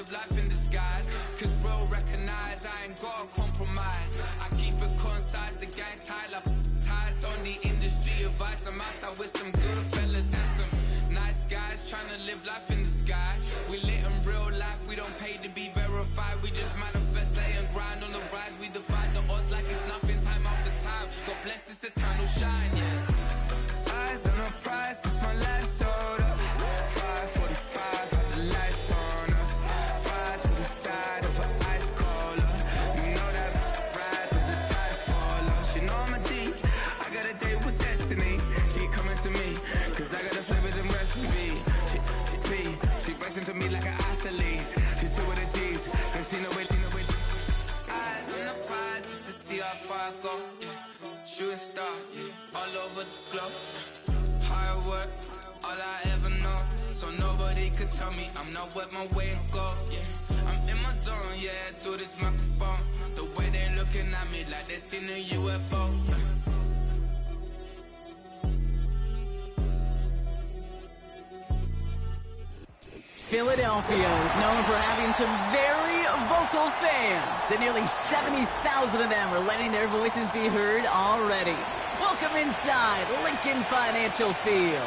live life in disguise. Cause real recognize I ain't gotta compromise. I keep it concise, the gang tied up. Ties on the industry advice. I'm outside with some good fellas and some nice guys trying to live life in the sky. We lit in real life, we don't pay to be verified. We just manifest, lay and grind on the rise. We defy the odds like it's nothing, time after time. God bless this eternal shine, yeah. Eyes on the prize, it's my last soda. 5:45, had the lights on us. Fries to the side of an ice cola. You know that ride till the tides fall off. You know I'm a D, I got a date with destiny. She coming to me, cause I got the flavors and recipe. She racing to me like an athlete. She two with the G's, and she know it. Eyes on the prize just to see how far I go. Yeah. Shooting star, yeah. All over the globe. Hard work, all I ever know. So nobody could tell me I'm not wet my way and go. Yeah. I'm in my zone, yeah, through this microphone. The way they're looking at me like they seen a UFO. Philadelphia is known for having some very vocal fans, and nearly 70,000 of them are letting their voices be heard already. Welcome inside Lincoln Financial Field.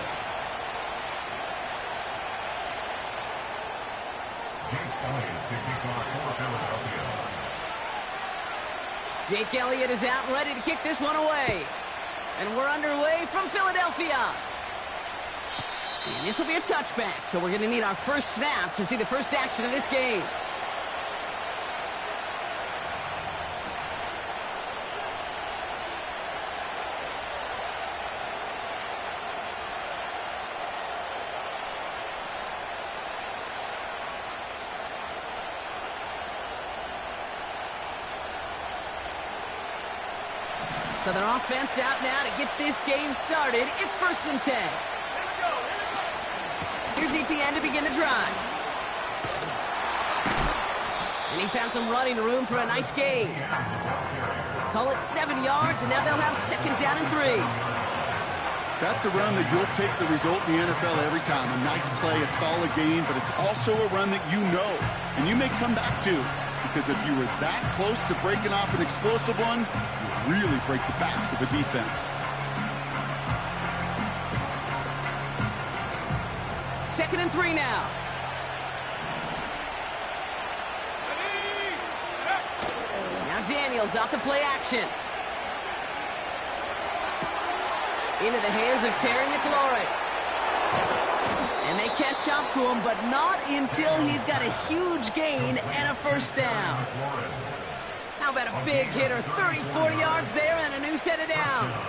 Jake Elliott is out and ready to kick this one away. And we're underway from Philadelphia. And this will be a touchback, so we're going to need our first snap to see the first action of this game. So their offense out now to get this game started. It's 1st and 10. Here's ETN to begin the drive. And he found some running room for a nice gain. Call it 7 yards, and now they'll have 2nd down and 3. That's a run that you'll take the result in the NFL every time. A nice play, a solid gain, but it's also a run that you know, and you may come back to. Because if you were that close to breaking off an explosive one, you really break the backs of the defense. 2nd and 3 now. Now Daniels off the play action. Into the hands of Terry McLaurin. And they catch up to him, but not until he's got a huge gain and a 1st down. How about a big hitter, 30, 40 yards there and a new set of downs.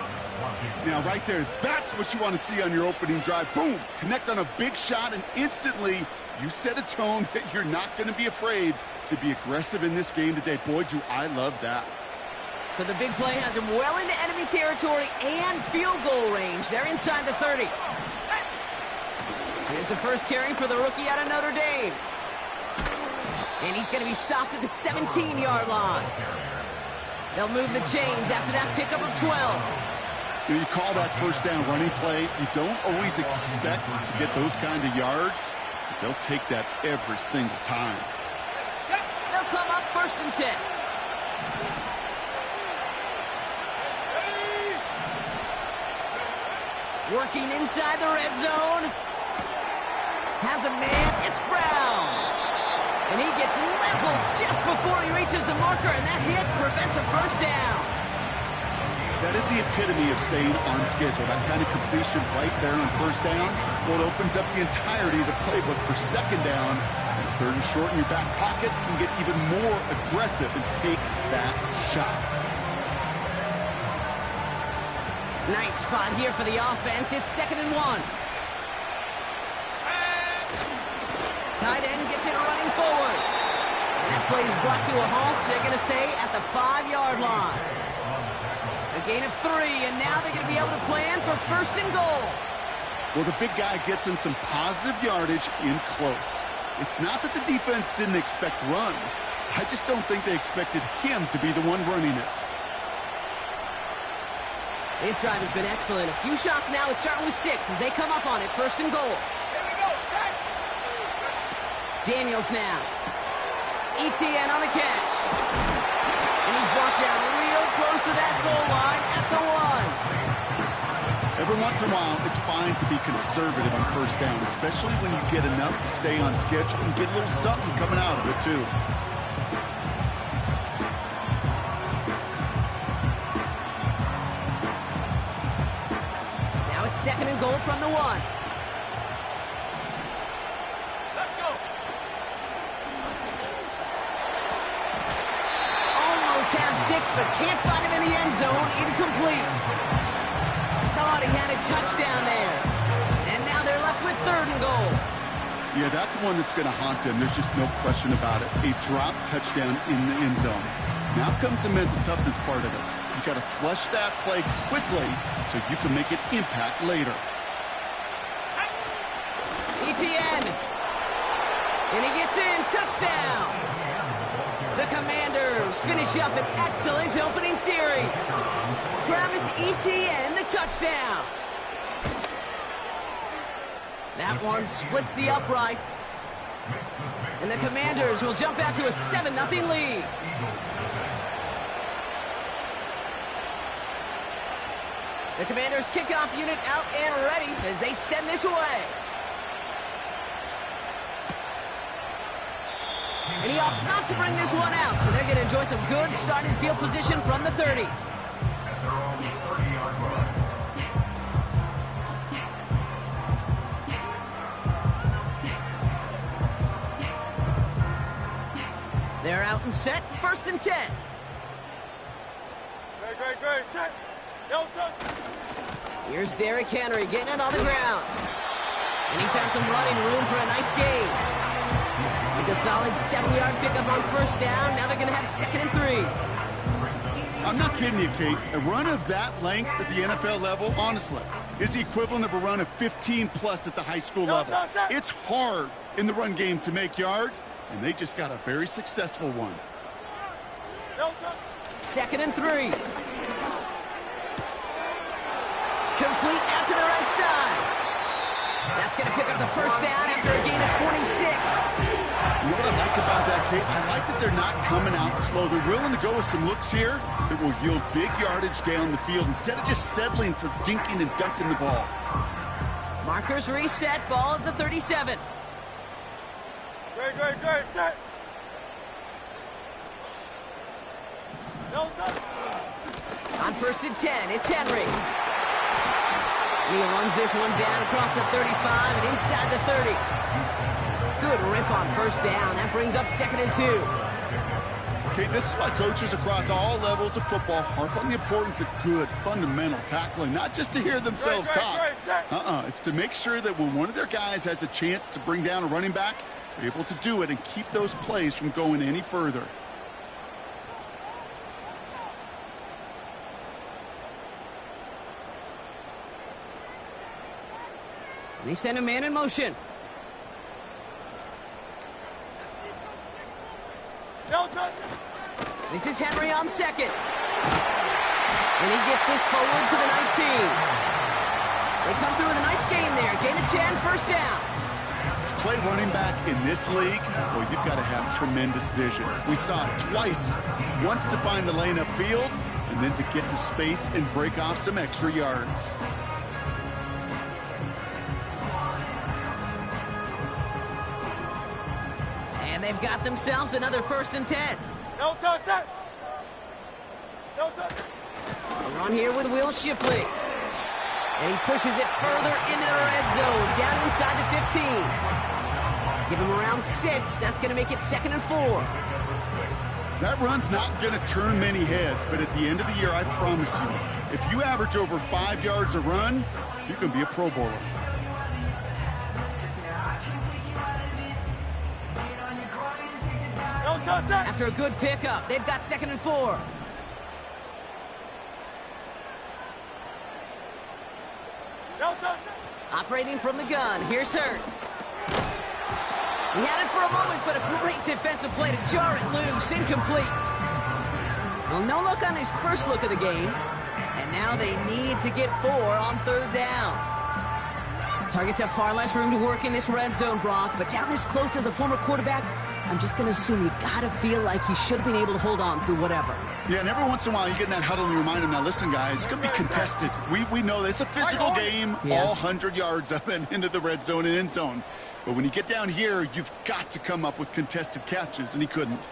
Now, right there, that's what you want to see on your opening drive. Boom! Connect on a big shot, and instantly you set a tone that you're not going to be afraid to be aggressive in this game today. Boy, do I love that. So the big play has him well into enemy territory and field goal range. They're inside the 30. Here's the first carry for the rookie out of Notre Dame. And he's going to be stopped at the 17-yard line. They'll move the chains after that pickup of 12. You call that 1st down running play. You don't always expect to get those kind of yards. But they'll take that every single time. They'll come up 1st and 10. Working inside the red zone. Has a man. It's Brown. And he gets leveled just before he reaches the marker, and that hit prevents a 1st down. That is the epitome of staying on schedule. That kind of completion right there on 1st down. Well, it opens up the entirety of the playbook for 2nd down. And 3rd and short in your back pocket. You can get even more aggressive and take that shot. Nice spot here for the offense. It's 2nd and 1. Tight end gets it running forward. And that play is brought to a halt, so they're going to say at the 5-yard line. A gain of 3, and now they're going to be able to plan for 1st and goal. Well, the big guy gets him some positive yardage in close. It's not that the defense didn't expect run. I just don't think they expected him to be the one running it. This drive has been excellent. A few shots now. It's starting with 6 as they come up on it. 1st and goal. Daniels now. ETN on the catch. And he's brought down real close to that goal line at the 1. Every once in a while, it's fine to be conservative on first down, especially when you get enough to stay on schedule and get a little something coming out of it, too. Now it's 2nd and goal from the 1. Had 6, but can't find him in the end zone. Incomplete. Thought he had a touchdown there. And now they're left with 3rd and goal. Yeah, that's one that's going to haunt him. There's just no question about it. A drop touchdown in the end zone. Now comes the mental toughness part of it. You got to flush that play quickly so you can make an impact later. ETN. And he gets in. Touchdown. The Commanders finish up an excellent opening series. Travis Etienne, the touchdown. That one splits the uprights. And the Commanders will jump out to a 7-0 lead. The Commanders kickoff unit out and ready as they send this away. And he opts not to bring this one out, so they're going to enjoy some good starting field position from the 30. They're out and set, 1st and 10. Great, set. Here's Derrick Henry getting it on the ground. And he found some running room for a nice gain. It's a solid 7-yard pickup on 1st down. Now they're going to have 2nd and 3. I'm not kidding you, Kate. A run of that length at the NFL level, honestly, is the equivalent of a run of 15-plus at the high school level. It's hard in the run game to make yards, and they just got a very successful one. 2nd and 3. Complete out to the right side. That's going to pick up the 1st down after a gain of 26. You know what I like about that, Kate? I like that they're not coming out slow. They're willing to go with some looks here that will yield big yardage down the field instead of just settling for dinking and dunking the ball. Markers reset, ball at the 37. Great, set. On 1st and 10, it's Henry. He runs this one down across the 35 and inside the 30. Good rip on 1st down. That brings up 2nd and 2. Okay, this is why coaches across all levels of football harp on the importance of good, fundamental tackling, not just to hear themselves talk. It's to make sure that when one of their guys has a chance to bring down a running back, they're able to do it and keep those plays from going any further. They send a man in motion. This is Henry on 2nd. And he gets this forward to the 19. They come through with a nice gain there. Gain of 10, 1st down. To play running back in this league, well, you've got to have tremendous vision. We saw it twice. Once to find the lane upfield, and then to get to space and break off some extra yards. And they've got themselves another 1st and 10. We're on here with Will Shipley. And he pushes it further into the red zone, down inside the 15. Give him around 6. That's going to make it 2nd and 4. That run's not going to turn many heads, but at the end of the year, I promise you, if you average over 5 yards a run, you can be a Pro Bowler. After a good pickup, they've got 2nd and 4. Operating from the gun, here's Hurts. He had it for a moment, but a great defensive play to jar it loose, incomplete. Well, no look on his first look of the game, and now they need to get 4 on 3rd down. Targets have far less room to work in this red zone, Brock, but down this close as a former quarterback, I'm just going to assume you got to feel like he should have been able to hold on through whatever. Yeah, and every once in a while you get in that huddle and you remind him, now listen, guys, it's going to be contested. We know this. It's a physical game, all 100 yards up and into the red zone and end zone. But when you get down here, you've got to come up with contested catches, and he couldn't.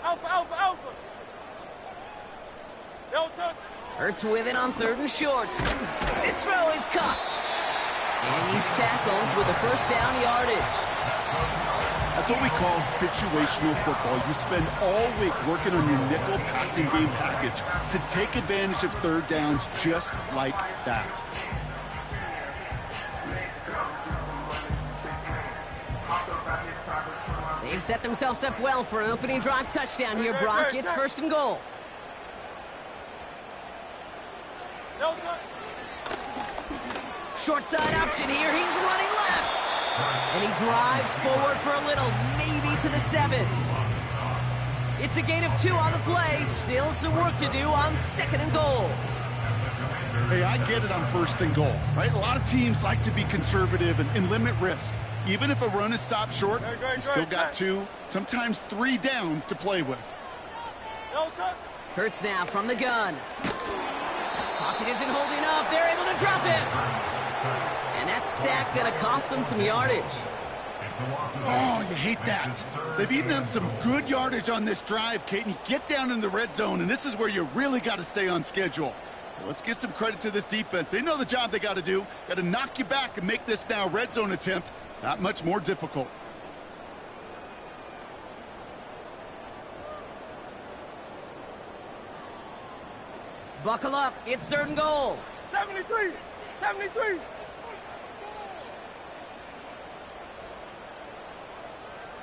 Alpha, alpha, alpha. Delta. Hurts with it on 3rd and short. This throw is caught. And he's tackled with a first down yardage. That's what we call situational football. You spend all week working on your nickel passing game package to take advantage of 3rd downs just like that. They've set themselves up well for an opening drive touchdown here, Brock. It's 1st and goal. Short side option here. He's running left. And he drives forward for a little, maybe to the 7. It's a gain of 2 on the play. Still some work to do on 2nd and goal. Hey, I get it on 1st and goal, right? A lot of teams like to be conservative and limit risk. Even if a run is stopped short, you still got 2, sometimes 3 downs to play with. Hurts now from the gun. Pocket isn't holding up. They're able to drop it. And that sack going to cost them some yardage. Oh, you hate that. They've eaten up some good yardage on this drive, Kate, and you get down in the red zone, and this is where you really got to stay on schedule. Well, let's give some credit to this defense. They know the job they got to do. Got to knock you back and make this now red zone attempt not much more difficult. Buckle up. It's 3rd and goal. 73. 73.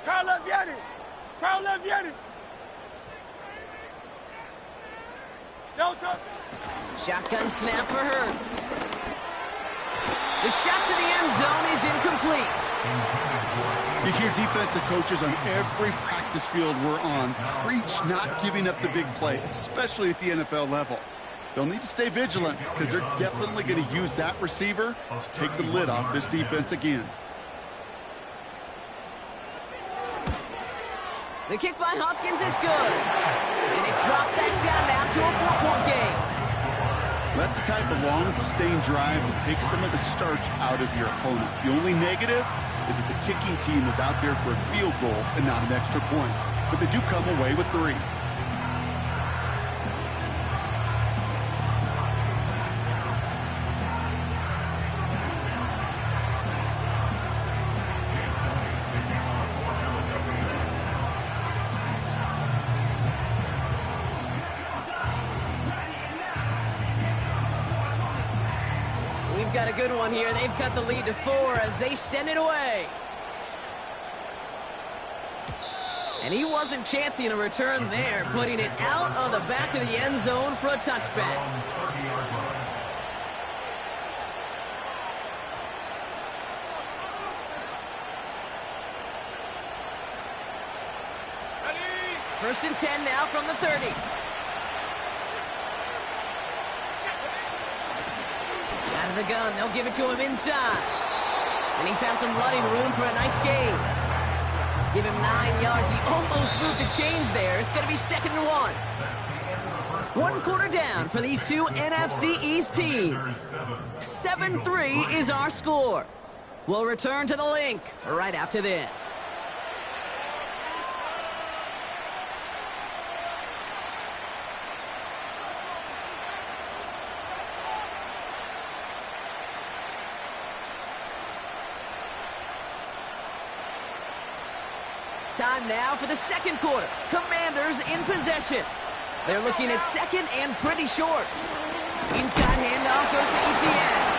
Carl Leviani. Carl Leviani. Delta. Shotgun snap for Hurts. The shot to the end zone is incomplete. You hear defensive coaches on every practice field we're on preach not giving up the big play, especially at the NFL level. They'll need to stay vigilant because they're definitely going to use that receiver to take the lid off this defense again. The kick by Hopkins is good. And it's dropped back down now to a 4-point game. That's the type of long, sustained drive that takes some of the starch out of your opponent. The only negative is that the kicking team is out there for a field goal and not an extra point. But they do come away with 3. Got a good one here. They've cut the lead to 4 as they send it away. And he wasn't chancing a return there, putting it out on the back of the end zone for a touchback. First and 10 now from the 30. Out of the gun, they'll give it to him inside. And he found some running room for a nice gain. Give him 9 yards. He almost moved the chains there. It's going to be 2nd and 1. 1 quarter down for these two NFC East teams. 7-3 is our score. We'll return to the link right after this. Time now for the 2nd quarter. Commanders in possession. They're looking at 2nd and pretty short. Inside handoff goes to Etienne.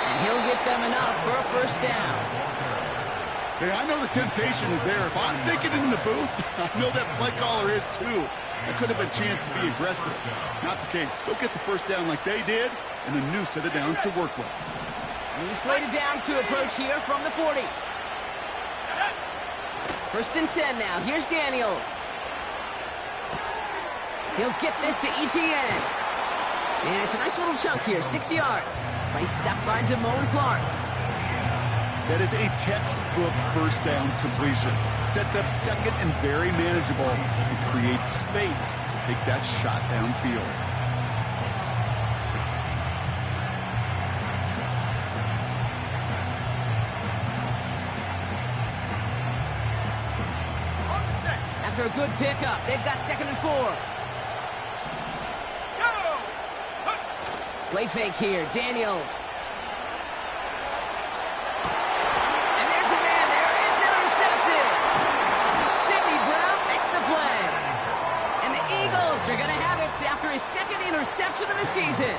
And he'll get them enough for a first down. Hey, I know the temptation is there. If I'm thinking in the booth, I know that play caller is too. That could have been a chance to be aggressive. Not the case. Go get the first down like they did, and a new set of downs to work with. New slated downs to approach here from the 40. First and 10 now. Here's Daniels. He'll get this to Etienne. And it's a nice little chunk here, 6 yards. Play stopped by Damone Clark. That is a textbook first down completion. Sets up second and very manageable. It creates space to take that shot downfield. After a good pickup, they've got 2nd and 4. Play fake here, Daniels. And there's a man there, it's intercepted. Sidney Brown makes the play. And the Eagles are going to have it after his 2nd interception of the season.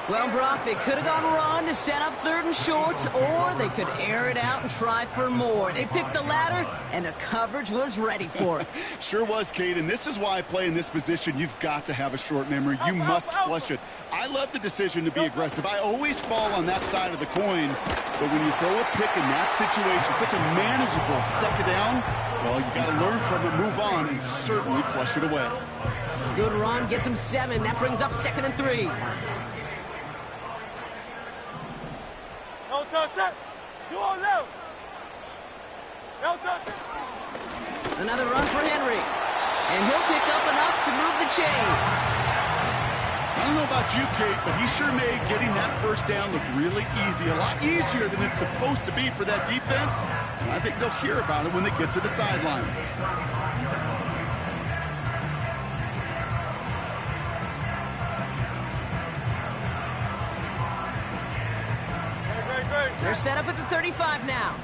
Well, Brock, they could have gone run to set up 3rd and short, or they could air it out and try for more. They picked the latter, and the coverage was ready for it. Sure was, Kate, and this is why I play in this position. You've got to have a short memory. You must flush it. I love the decision to be aggressive. I always fall on that side of the coin, but when you throw a pick in that situation, such a manageable 2nd down, well, you got to learn from it, move on, and certainly flush it away. Good run, gets him 7. That brings up 2nd and 3. No touch. You on left. No touch. Another run for Henry. And he'll pick up enough to move the chains. I don't know about you, Kate, but he sure made getting that 1st down look really easy. A lot easier than it's supposed to be for that defense. And I think they'll hear about it when they get to the sidelines. They're set up at the 35 now.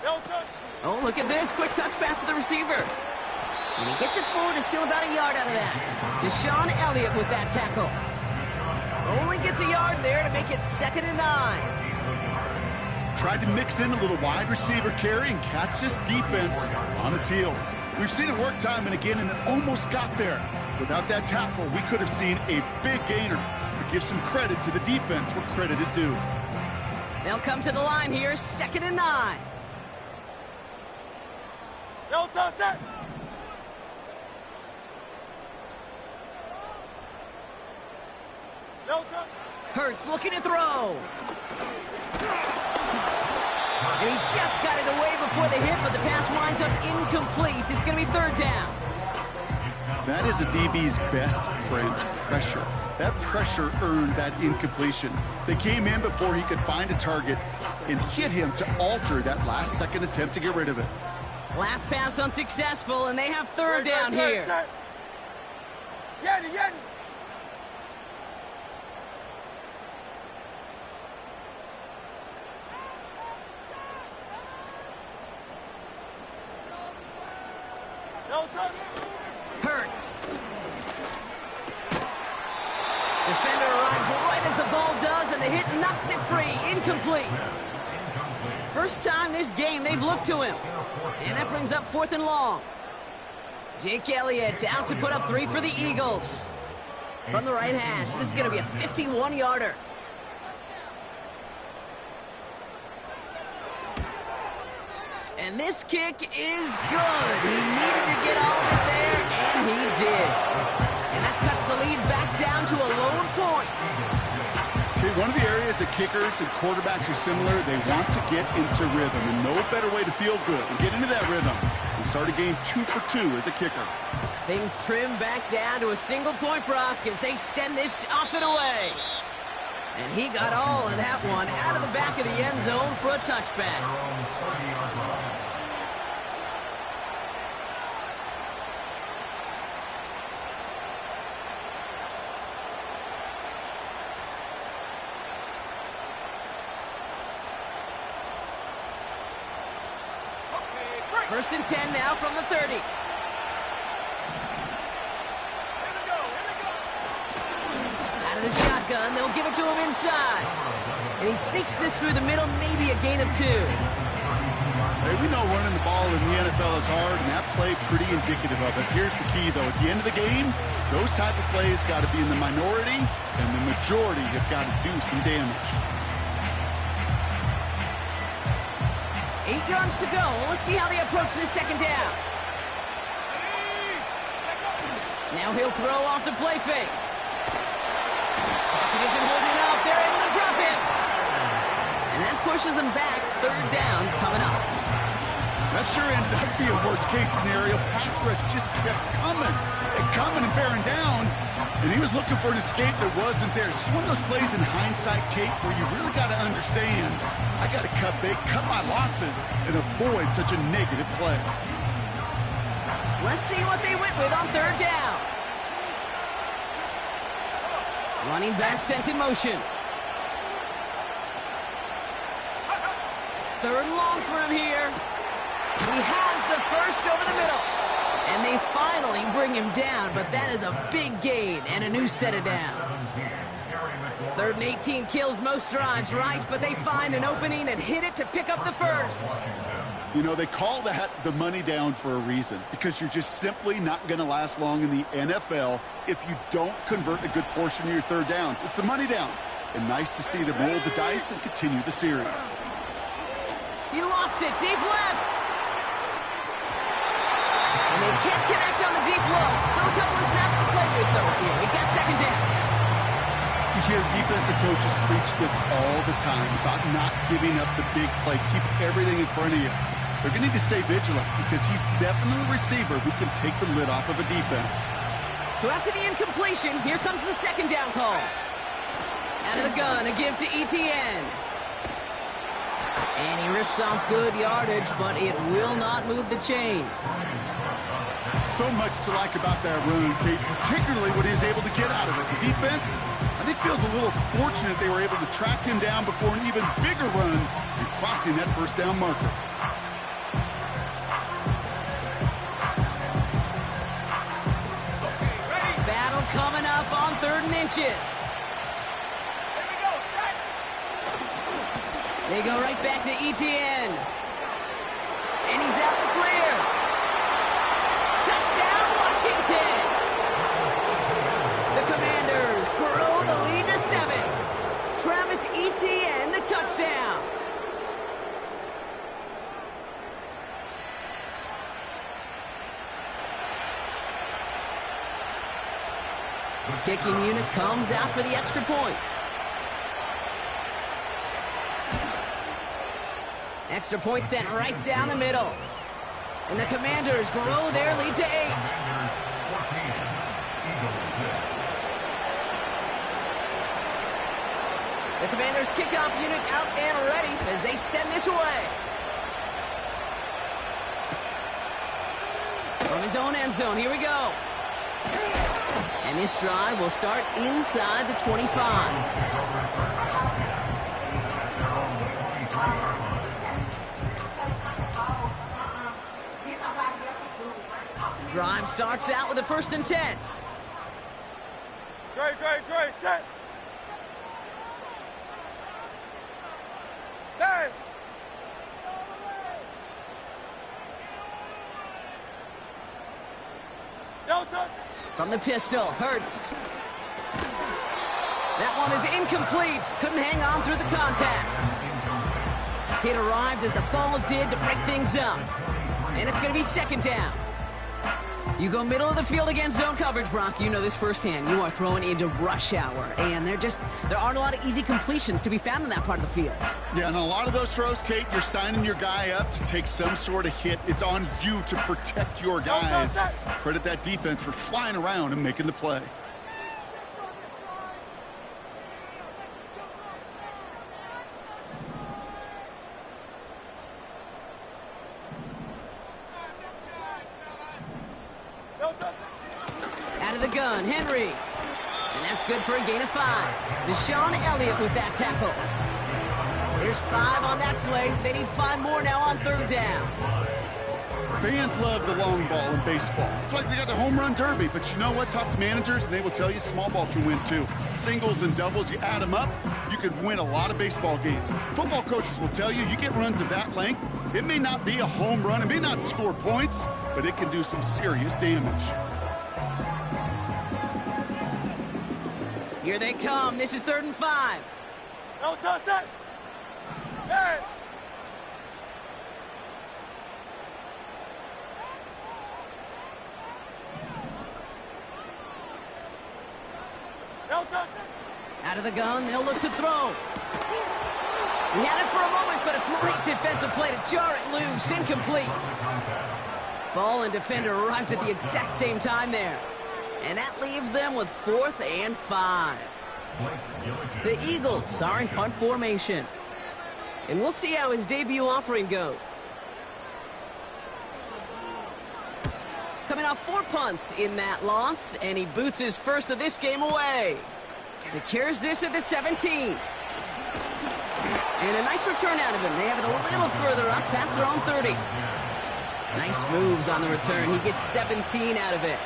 No touch. Oh, look at this. Quick touch pass to the receiver. And he gets it forward to steal about a yard out of that. Deshaun Elliott with that tackle. Only gets a yard there to make it 2nd and 9. Tried to mix in a little wide receiver carry and catch this defense on its heels. We've seen it work time and again, and it almost got there. Without that tackle, we could have seen a big gainer. But give some credit to the defense where credit is due. They'll come to the line here, 2nd and 9. No touch. No touch. Hurts looking to throw. And he just got it away before the hit, but the pass winds up incomplete. It's going to be 3rd down. That is a DB's best friend, pressure. That pressure earned that incompletion. They came in before he could find a target and hit him to alter that last-second attempt to get rid of it. Last pass unsuccessful, and they have 3rd down here. Yanni. No touch. Hurts. Defender arrives right as the ball does, and the hit knocks it free. Incomplete. First time this game they've looked to him. And that brings up 4th and long. Jake Elliott out to put up 3 for the Eagles. From the right hash, this is going to be a 51-yarder. And this kick is good. He needed to get all of it there, and he did. And that cuts the lead back down to a lone point. Okay, one of the areas that kickers and quarterbacks are similar, they want to get into rhythm. And no better way to feel good and get into that rhythm and start a game 2 for 2 as a kicker. Things trim back down to a single point, Brock, as they send this off and away. And he got all of that one out of the back of the end zone for a touchback. First and 10 now from the 30. Out of the shotgun, they'll give it to him inside. And he sneaks this through the middle, maybe a gain of 2. Hey, we know running the ball in the NFL is hard, and that play pretty indicative of it. Here's the key, though. At the end of the game, those type of plays got to be in the minority, and the majority have got to do some damage. 8 yards to go. Let's see how they approach this 2nd down. Now he'll throw off the play fake. Pocket isn't holding up. They're able to drop him. And that pushes him back. Third down coming up. That sure ended up being a worst-case scenario. Pass rush just kept coming and bearing down. And he was looking for an escape that wasn't there. Just one of those plays in hindsight, Kate, where you really got to understand, I got to cut big, cut my losses, and avoid such a negative play. Let's see what they went with on third down. Running back sent in motion. Third and long for him here. He has the first over the middle. And they finally bring him down, but that is a big gain and a new set of downs. 3rd and 18 kills most drives, right? But they find an opening and hit it to pick up the first. You know, they call that the money down for a reason, because you're just simply not going to last long in the NFL if you don't convert a good portion of your third downs. It's the money down. And nice to see them roll the dice and continue the series. He lofts it deep left. And they can't connect on the deep look. Still a couple of snaps to play with, though, here. We got second down. You hear defensive coaches preach this all the time about not giving up the big play. Keep everything in front of you. They're going to need to stay vigilant because he's definitely a receiver who can take the lid off of a defense. So after the incompletion, here comes the second down call. Out of the gun, a give to ETN. And he rips off good yardage, but it will not move the chains. So much to like about that run, Kate, particularly what he's able to get out of it. The defense, I think, feels a little fortunate they were able to track him down before an even bigger run and crossing that first down marker. Battle coming up on 3rd and inches. They go right back to ETN. And he's out the clear. Touchdown, Washington. The Commanders grow the lead to 7. Travis Etienne, the touchdown. The kicking unit comes out for the extra point. Extra point sent right down the middle. And the Commanders grow their lead to 8. The Commanders kickoff unit out and ready as they send this away. From his own end zone, here we go. And this drive will start inside the 25. Drive starts out with a 1st and 10. Great, set. Hey! No touch. From the pistol, Hurts. That one is incomplete. Couldn't hang on through the contact. It arrived as the ball did to break things up. And it's going to be 2nd down. You go middle of the field against zone coverage, Brock. You know this firsthand. You are throwing into rush hour. And there aren't a lot of easy completions to be found in that part of the field. Yeah, and a lot of those throws, Kate, you're signing your guy up to take some sort of hit. It's on you to protect your guys. Credit that defense for flying around and making the play. Out of the gun, Henry. And that's good for a gain of 5. Deshaun Elliott with that tackle. There's 5 on that play. They need 5 more now on 3rd down. Fans love the long ball in baseball. It's like they got the home run derby. But you know what? Talk to managers, and they will tell you small ball can win too. Singles and doubles, you add them up, you could win a lot of baseball games. Football coaches will tell you, you get runs of that length, it may not be a home run, it may not score points, but it can do some serious damage. Here they come. This is 3rd and 5. No touch that. Hey! Out of the gun, they'll look to throw. He had it for a moment, but a great defensive play to jar it loose. Incomplete. Ball and defender arrived at the exact same time there. And that leaves them with 4th and 5. The Eagles are in punt formation. And we'll see how his debut offering goes. Coming off 4 punts in that loss, and he boots his first of this game away. Secures this at the 17. And a nice return out of him. They have it a little further up past their own 30. Nice moves on the return. He gets 17 out of it.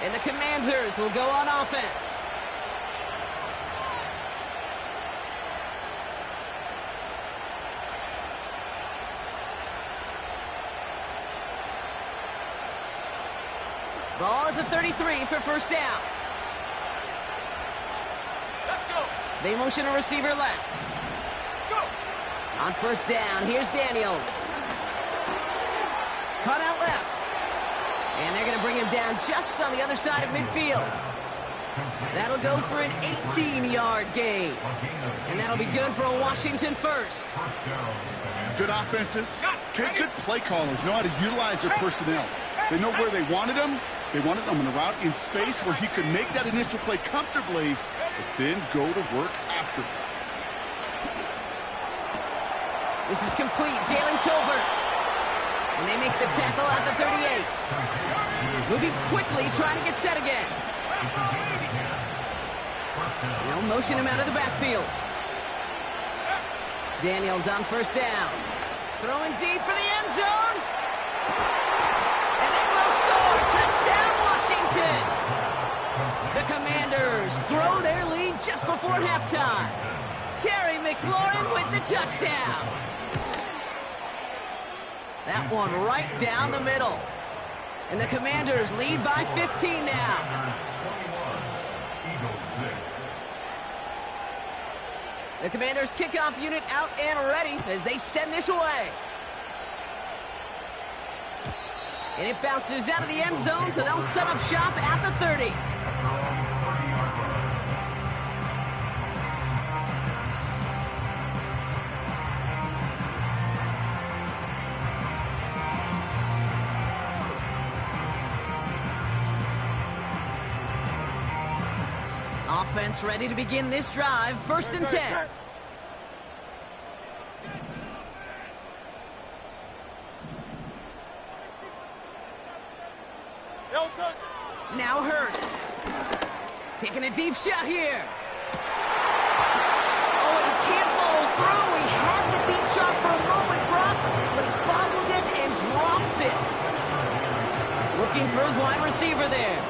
And the Commanders will go on offense. Ball at the 33 for first down. Let's go. They motion a receiver left. Go. On first down, here's Daniels. Cut out left. And they're going to bring him down just on the other side of midfield. That'll go for an 18-yard gain. And that'll be good for a Washington first. Good offenses. Okay, good play callers know how to utilize their personnel. They know where they wanted him. They wanted him on a route in space where he could make that initial play comfortably, but then go to work after. This is complete. Jalen Tolbert. And they make the tackle at the 38. Moving quickly, trying to get set again. They'll motion him out of the backfield. Daniels on first down. Throwing deep for the end zone. And they will score. Touchdown, Washington. The Commanders throw their lead just before halftime. Terry McLaurin with the touchdown. That one right down the middle. And the Commanders lead by 15 now. The Commanders kickoff unit out and ready as they send this away. And it bounces out of the end zone, so they'll set up shop at the 30. Offense ready to begin this drive. First and 10. Now Hurts. Taking a deep shot here. Oh, and he can't follow through. He had the deep shot for a moment, Brock, but he bobbled it and drops it. Looking for his wide receiver there.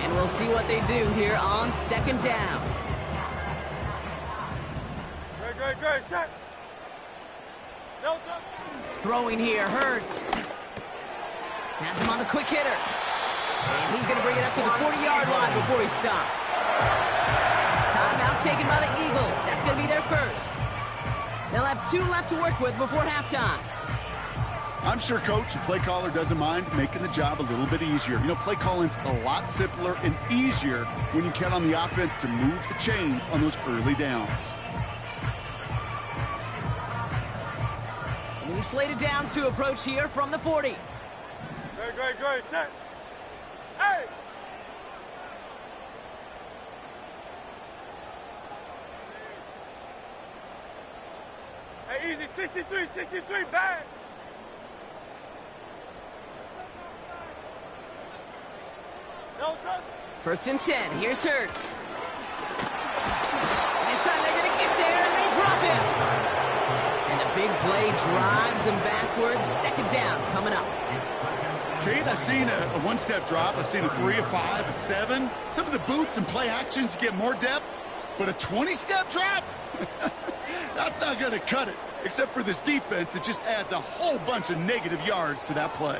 And we'll see what they do here on second down. Great, set. Throwing here, Hurts. Has him on the quick hitter. And he's going to bring it up to the 40-yard line before he stops. Timeout taken by the Eagles. That's going to be their first. They'll have 2 left to work with before halftime. I'm sure Coach, the play caller, doesn't mind making the job a little bit easier. You know, play calling's a lot simpler and easier when you count on the offense to move the chains on those early downs. New slated downs to approach here from the 40. Great, set. Hey! Hey, easy, 63, bad. No touch. First and 10, here's Hurts. And this time they're going to get there, and they drop him. And the big play drives them backwards. Second down coming up. Kate, I've seen a one-step drop. I've seen a 3, a 5, a 7. Some of the boots and play actions get more depth, but a 20-step drop? That's not going to cut it, except for this defense. It just adds a whole bunch of negative yards to that play.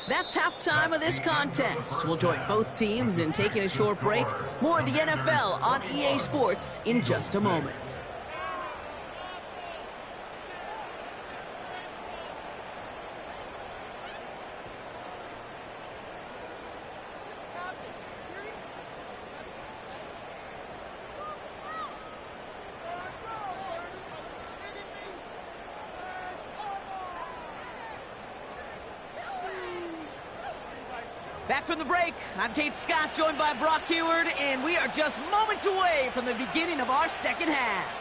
That's halftime of this contest. We'll join both teams in taking a short break. More of the NFL on EA Sports in just a moment. Back from the break, I'm Kate Scott, joined by Brock Heward, and we are just moments away from the beginning of our second half.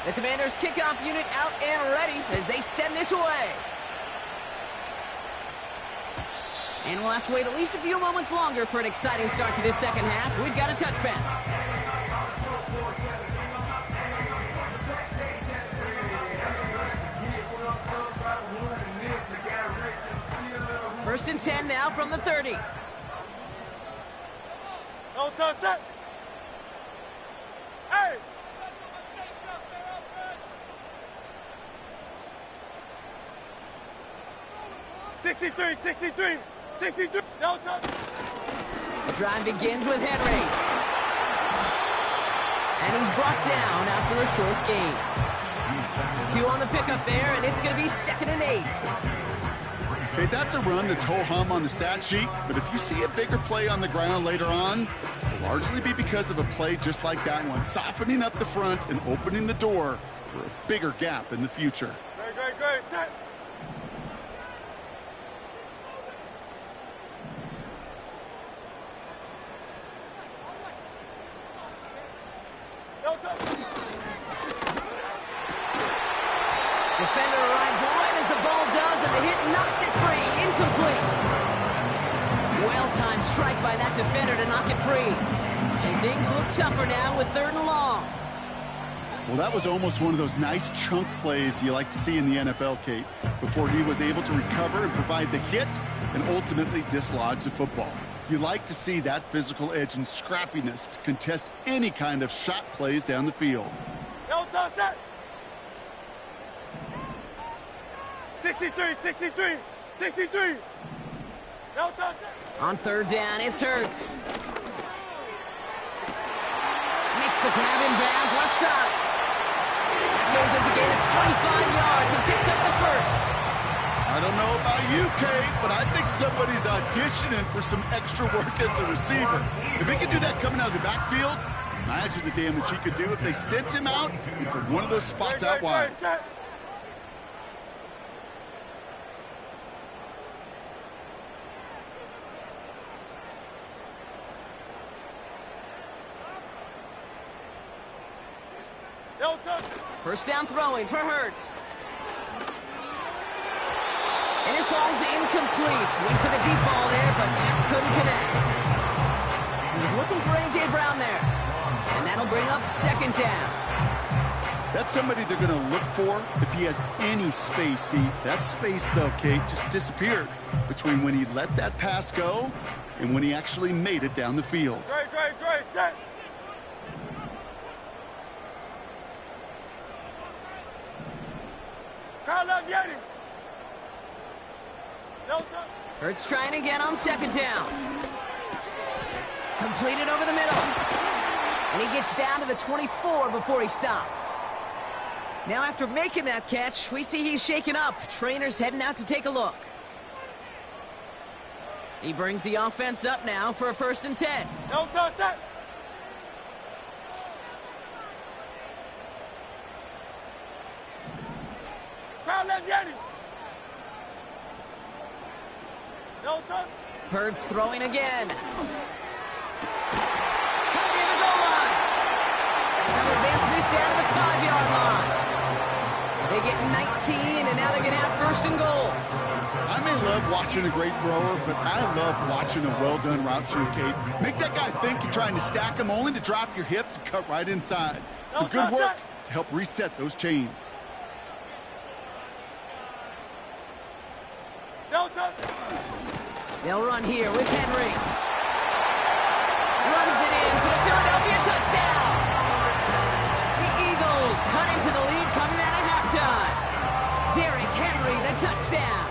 The Commanders' kickoff unit out and ready as they send this away. And we'll have to wait at least a few moments longer for an exciting start to this second half. We've got a touchback. First and 10 now from the 30. No time, set. Hey! Sixty-three, 63, no time. The drive begins with Henry. And he's brought down after a short gain. 2 on the pickup there, and it's going to be 2nd and 8. Okay, that's a run that's ho-hum on the stat sheet, but if you see a bigger play on the ground later on, it'll largely be because of a play just like that one, softening up the front and opening the door for a bigger gap in the future. Great, set. No time. Defender arrives right as the ball does, and the hit knocks it free. Incomplete. Well-timed strike by that defender to knock it free. And things look tougher now with 3rd and long. Well, that was almost one of those nice chunk plays you like to see in the NFL, Kate, before he was able to recover and provide the hit and ultimately dislodge the football. You like to see that physical edge and scrappiness to contest any kind of shot plays down the field. No time, set. 63. No time, set. On 3rd down, it's Hurts. Makes the grab in bounds left side. That goes as a gain of 25 yards and picks up the first. I don't know about you, Kate, but I think somebody's auditioning for some extra work as a receiver. If he can do that coming out of the backfield, imagine the damage he could do if they sent him out into one of those spots out wide. Set. No time. First down throwing for Hurts. And his ball's incomplete. Went for the deep ball there, but just couldn't connect. He was looking for A.J. Brown there. And that'll bring up 2nd down. That's somebody they're going to look for if he has any space deep. That space, though, Kate, just disappeared between when he let that pass go and when he actually made it down the field. Great, set. Oliba11in. No time. Hurts trying again on 2nd down. Completed over the middle. And he gets down to the 24 before he stopped. Now after making that catch, we see he's shaken up. Trainer's heading out to take a look. He brings the offense up now for a 1st and 10. No time, set. Oliba11in. No time. Hurts throwing again. Coming near the goal line. And they'll advance this down to the 5-yard line. They get 19, and now they're going to have 1st and goal. I may love watching a great thrower, but I love watching a well-done route too, Kate. Make that guy think you're trying to stack him only to drop your hips and cut right inside. Some good work to help reset those chains. No time. They'll run here with Henry. Runs it in for the Philadelphia touchdown. The Eagles cut into the lead coming out of halftime. Derrick Henry, the touchdown.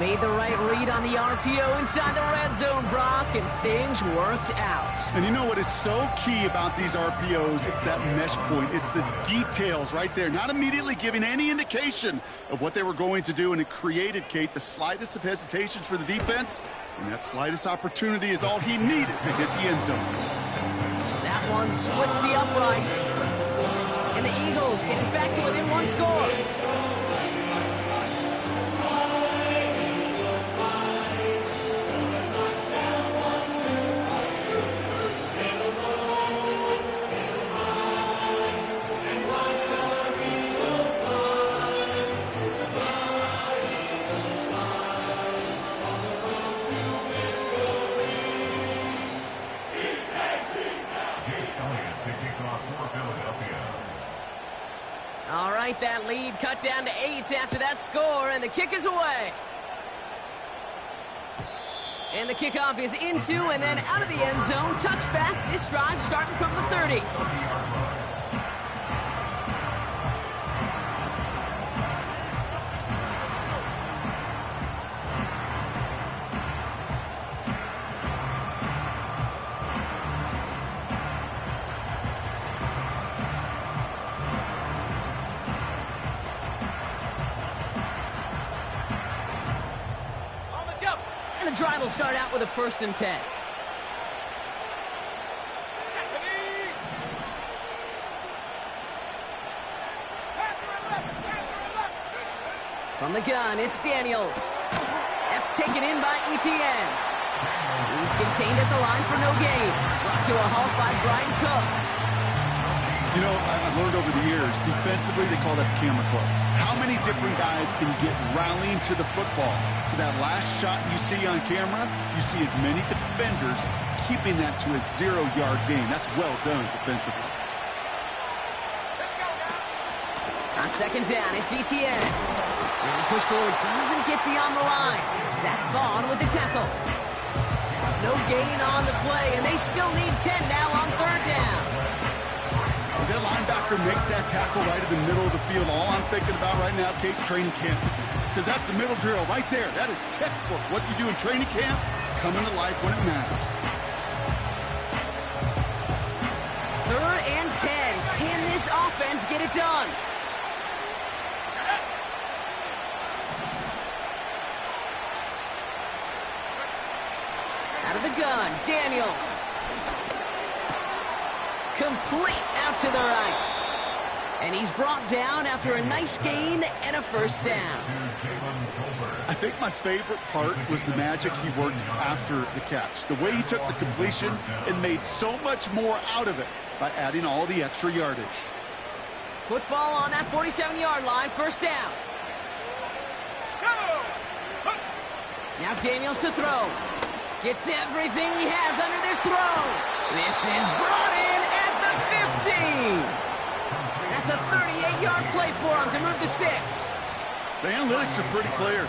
Made the right read on the RPO inside the red zone, Brock, and things worked out. And you know what is so key about these RPOs? It's that mesh point. It's the details right there. Not immediately giving any indication of what they were going to do, and it created, Kate, the slightest of hesitations for the defense, and that slightest opportunity is all he needed to hit the end zone. That one splits the uprights. And the Eagles Commanders getting back to within one score. All right, that lead cut down to 8 after that score, and the kick is away. And the kickoff is into and then out of the end zone. Touchback. This drive starting from the 30. And the drive will start out with a 1st and 10. From the gun, it's Daniels. That's taken in by Etienne. He's contained at the line for no gain. Brought to a halt by Brian Cook. You know, I've learned over the years, defensively, they call that the camera club. How many different guys can get rallying to the football? So that last shot you see on camera, you see as many defenders keeping that to a 0-yard gain. That's well done defensively. On 2nd down, it's Etienne. And the push forward doesn't get beyond the line. Zach Vaughn with the tackle. No gain on the play, and they still need 10 now on 3rd down. As that linebacker makes that tackle right in the middle of the field, all I'm thinking about right now, Kate, training camp. Because that's the middle drill right there. That is textbook. What you do in training camp, coming to life when it matters. 3rd and 10. Can this offense get it done? Out of the gun, Daniels. Complete out to the right. And he's brought down after a nice gain and a 1st down. I think my favorite part was the magic he worked after the catch. The way he took the completion and made so much more out of it by adding all the extra yardage. Football on that 47-yard line, 1st down. Now Daniels to throw. Gets everything he has under this throw. This is brought in at the 15. That's a 38-yard play for him to move the sticks. The analytics are pretty clear.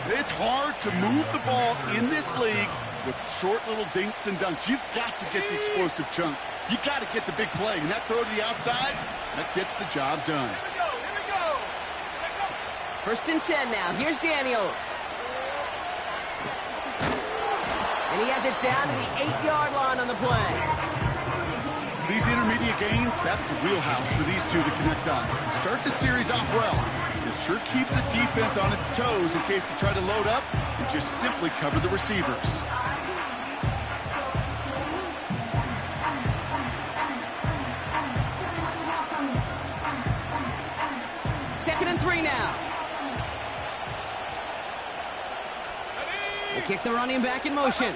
It's hard to move the ball in this league with short little dinks and dunks. You've got to get the explosive chunk. You got to get the big play. And that throw to the outside, that gets the job done. Here we go. 1st and 10 now. Here's Daniels. And he has it down to the 8-yard line on the play. These intermediate gains, that's the wheelhouse for these two to connect on. Start the series off well. It sure keeps the defense on its toes in case they try to load up and just simply cover the receivers. 2nd and 3 now. They kick the running back in motion.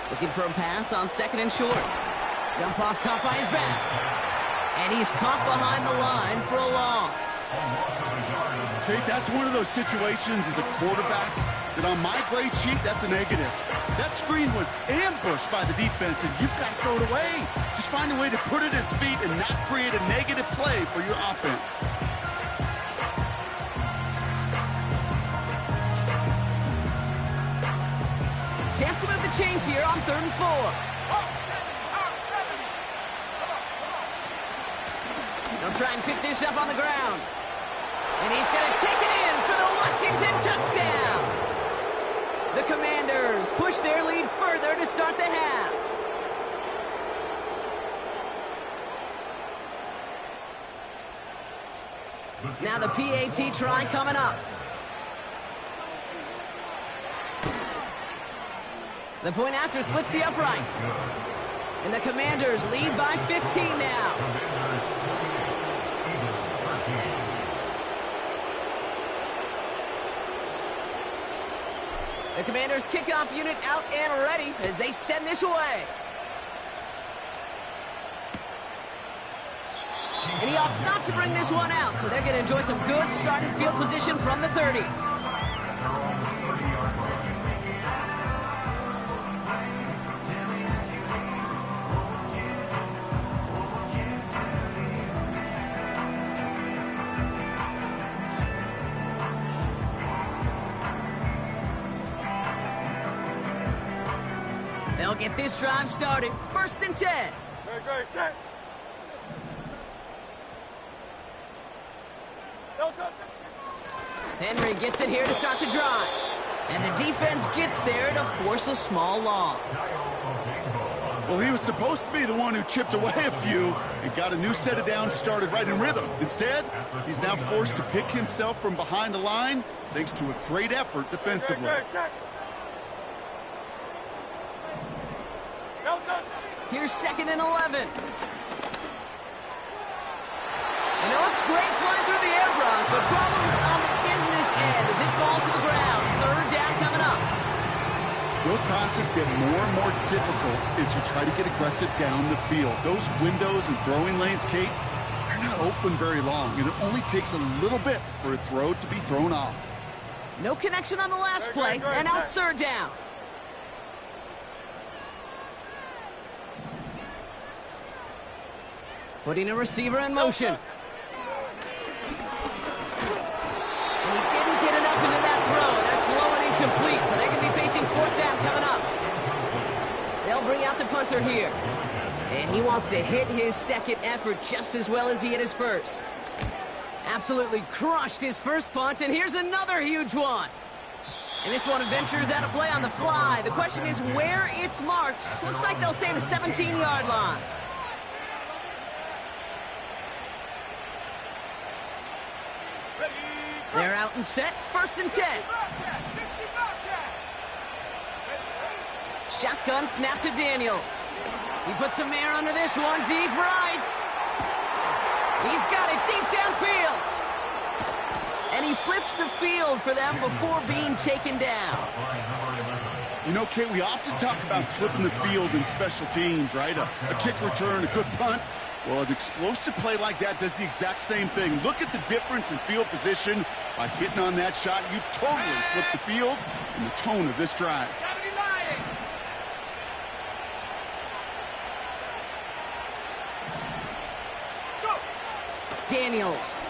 Looking for a pass on 2nd and short. Dump off caught by his back. And he's caught behind the line for a loss. Kate, that's one of those situations as a quarterback that on my grade sheet, that's a negative. That screen was ambushed by the defense, and you've got to throw it away. Just find a way to put it at his feet and not create a negative play for your offense. Chance to move the chains here on 3rd and 4. They'll try and pick this up on the ground. And he's going to take it in for the Washington touchdown. The Commanders push their lead further to start the half. Now the PAT try coming up. The point after splits the uprights. And the Commanders lead by 15 now. The Commanders' kickoff unit out and ready as they send this away. And he opts not to bring this one out, so they're going to enjoy some good starting field position from the 30. They'll get this drive started. 1st and 10. Great, set. Henry gets it here to start the drive. And the defense gets there to force a small loss. Well, he was supposed to be the one who chipped away a few and got a new set of downs started right in rhythm. Instead, he's now forced to pick himself from behind the line thanks to a great effort defensively. Here's 2nd and 11. And it looks great flying through the air, Brock, but problems on the business end as it falls to the ground. 3rd down coming up. Those passes get more and more difficult as you try to get aggressive down the field. Those windows and throwing lanes, Kate, they're not open very long, and it only takes a little bit for a throw to be thrown off. No connection on the last play, and now it's 3rd down. Putting a receiver in motion. And he didn't get enough into that throw. That's low and incomplete, so they're going to be facing 4th down coming up. They'll bring out the punter here. And he wants to hit his 2nd effort just as well as he hit his 1st. Absolutely crushed his 1st punt, and here's another huge one. And this one ventures out of play on the fly. The question is where it's marked. Looks like they'll say the 17-yard line. They're out and set. 1st and 10. Shotgun snap to Daniels. He puts some air under this one. Deep right. He's got it deep downfield. And he flips the field for them before being taken down. You know, Kate, we often talk about flipping the field in special teams, right? A kick return, a good punt. Well, an explosive play like that does the exact same thing. Look at the difference in field position. By hitting on that shot, you've totally flipped the field and the tone of this drive. Daniels.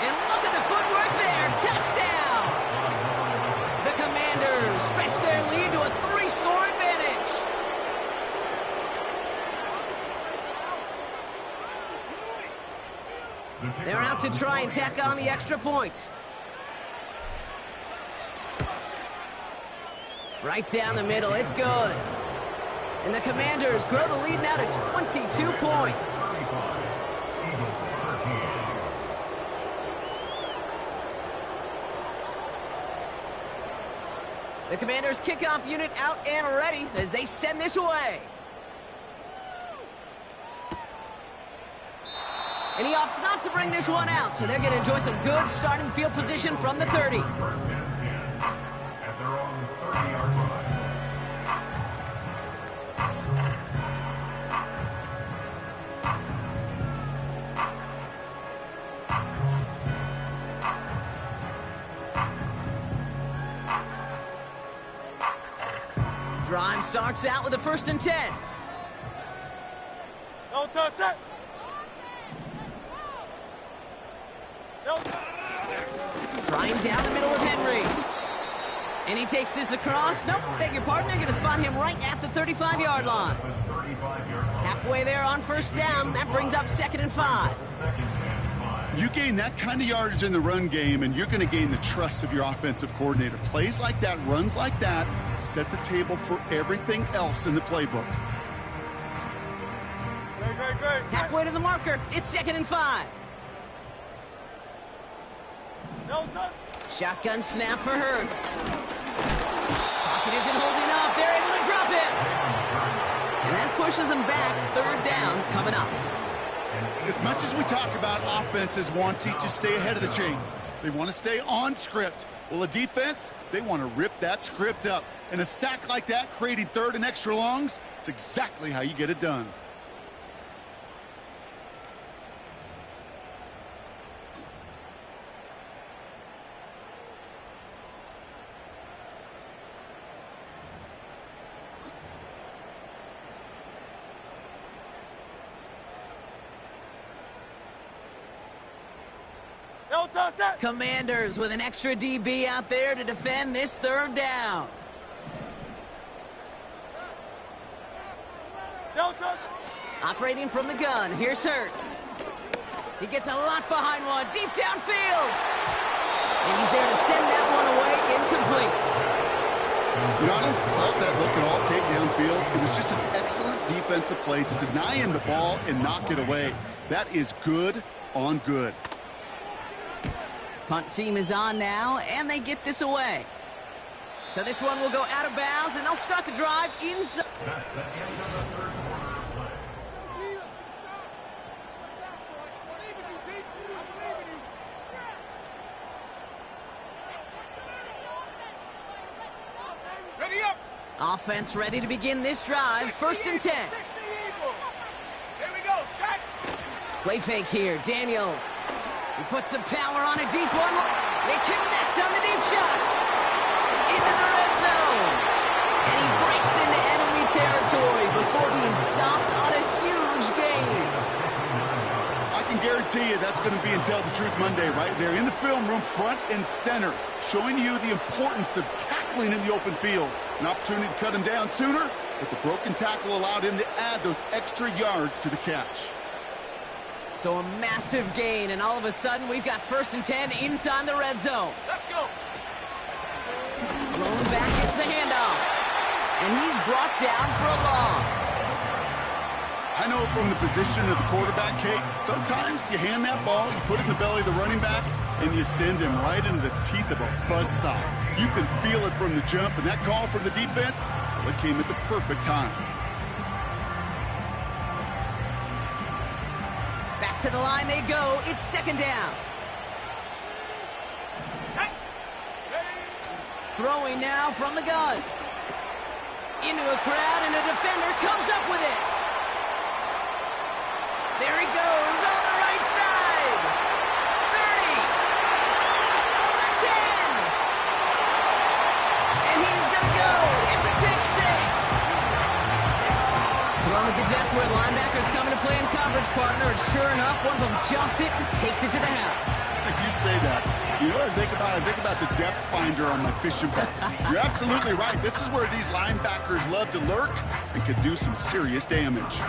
And look at the footwork there. Touchdown! The Commanders stretch their lead to a 3-score advantage. They're out to try and tack on the extra point. Right down the middle. It's good. And the Commanders grow the lead now to 22 points. The Commanders' kickoff unit out and ready as they send this away. And he opts not to bring this one out, so they're going to enjoy some good starting field position from the 30. Drive starts out with a 1st and 10. No touch it. Trying down the middle with Henry. And he takes this across. Nope, beg your pardon. They're going to spot him right at the 35-yard line. Halfway there on 1st down. That brings up 2nd and 5. You gain that kind of yardage in the run game, and you're going to gain the trust of your offensive coordinator. Plays like that, runs like that, set the table for everything else in the playbook. Great. Halfway to the marker. It's 2nd and 5. No touch. Shotgun snap for Hurts. Pocket isn't holding up. They're able to drop it. And that pushes them back. 3rd down coming up. As much as we talk about offenses wanting to stay ahead of the chains, they want to stay on script. Well, a defense, they want to rip that script up. And a sack like that, creating third and extra longs, it's exactly how you get it done. Commanders with an extra DB out there to defend this third down. Operating from the gun, here's Hurts. He gets a lot behind one, deep downfield. And he's there to send that one away, incomplete. You know, I don't thought that look at all cake downfield. It was just an excellent defensive play to deny him the ball and knock it away. That is good on good. Punt team is on now, and they get this away. So this one will go out of bounds, and they'll start the drive inside. Ready up. Offense ready to begin this drive. 1st and 10. Here we go. Shot. Play fake here. Daniels. He puts some power on a deep one. They connect on the deep shot. Into the red zone. And he breaks into enemy territory before being stopped on a huge gain. I can guarantee you that's going to be in Tell the Truth Monday right there in the film room, front and center, showing you the importance of tackling in the open field. An opportunity to cut him down sooner, but the broken tackle allowed him to add those extra yards to the catch. So a massive gain, and all of a sudden we've got 1st and 10 inside the red zone. Let's go. Blown back, it's the handoff. And he's brought down for a loss. I know from the position of the quarterback, Kate, sometimes you hand that ball, you put it in the belly of the running back, and you send him right into the teeth of a buzzsaw. You can feel it from the jump, and that call from the defense, well, it came at the perfect time. Back to the line they go. It's 2nd down. Throwing now from the gun. Into a crowd, and a defender comes up with it. There he goes on the right side. 30. To 10. And he's going to go. It's a pick six. Thrown at the depth where linebackers coming to play in coverage, partner. And sure enough, one of them jumps it and takes it to the house. You say that. You know what I think about? I think about the depth finder on my fishing boat. You're absolutely right. This is where these linebackers love to lurk and could do some serious damage.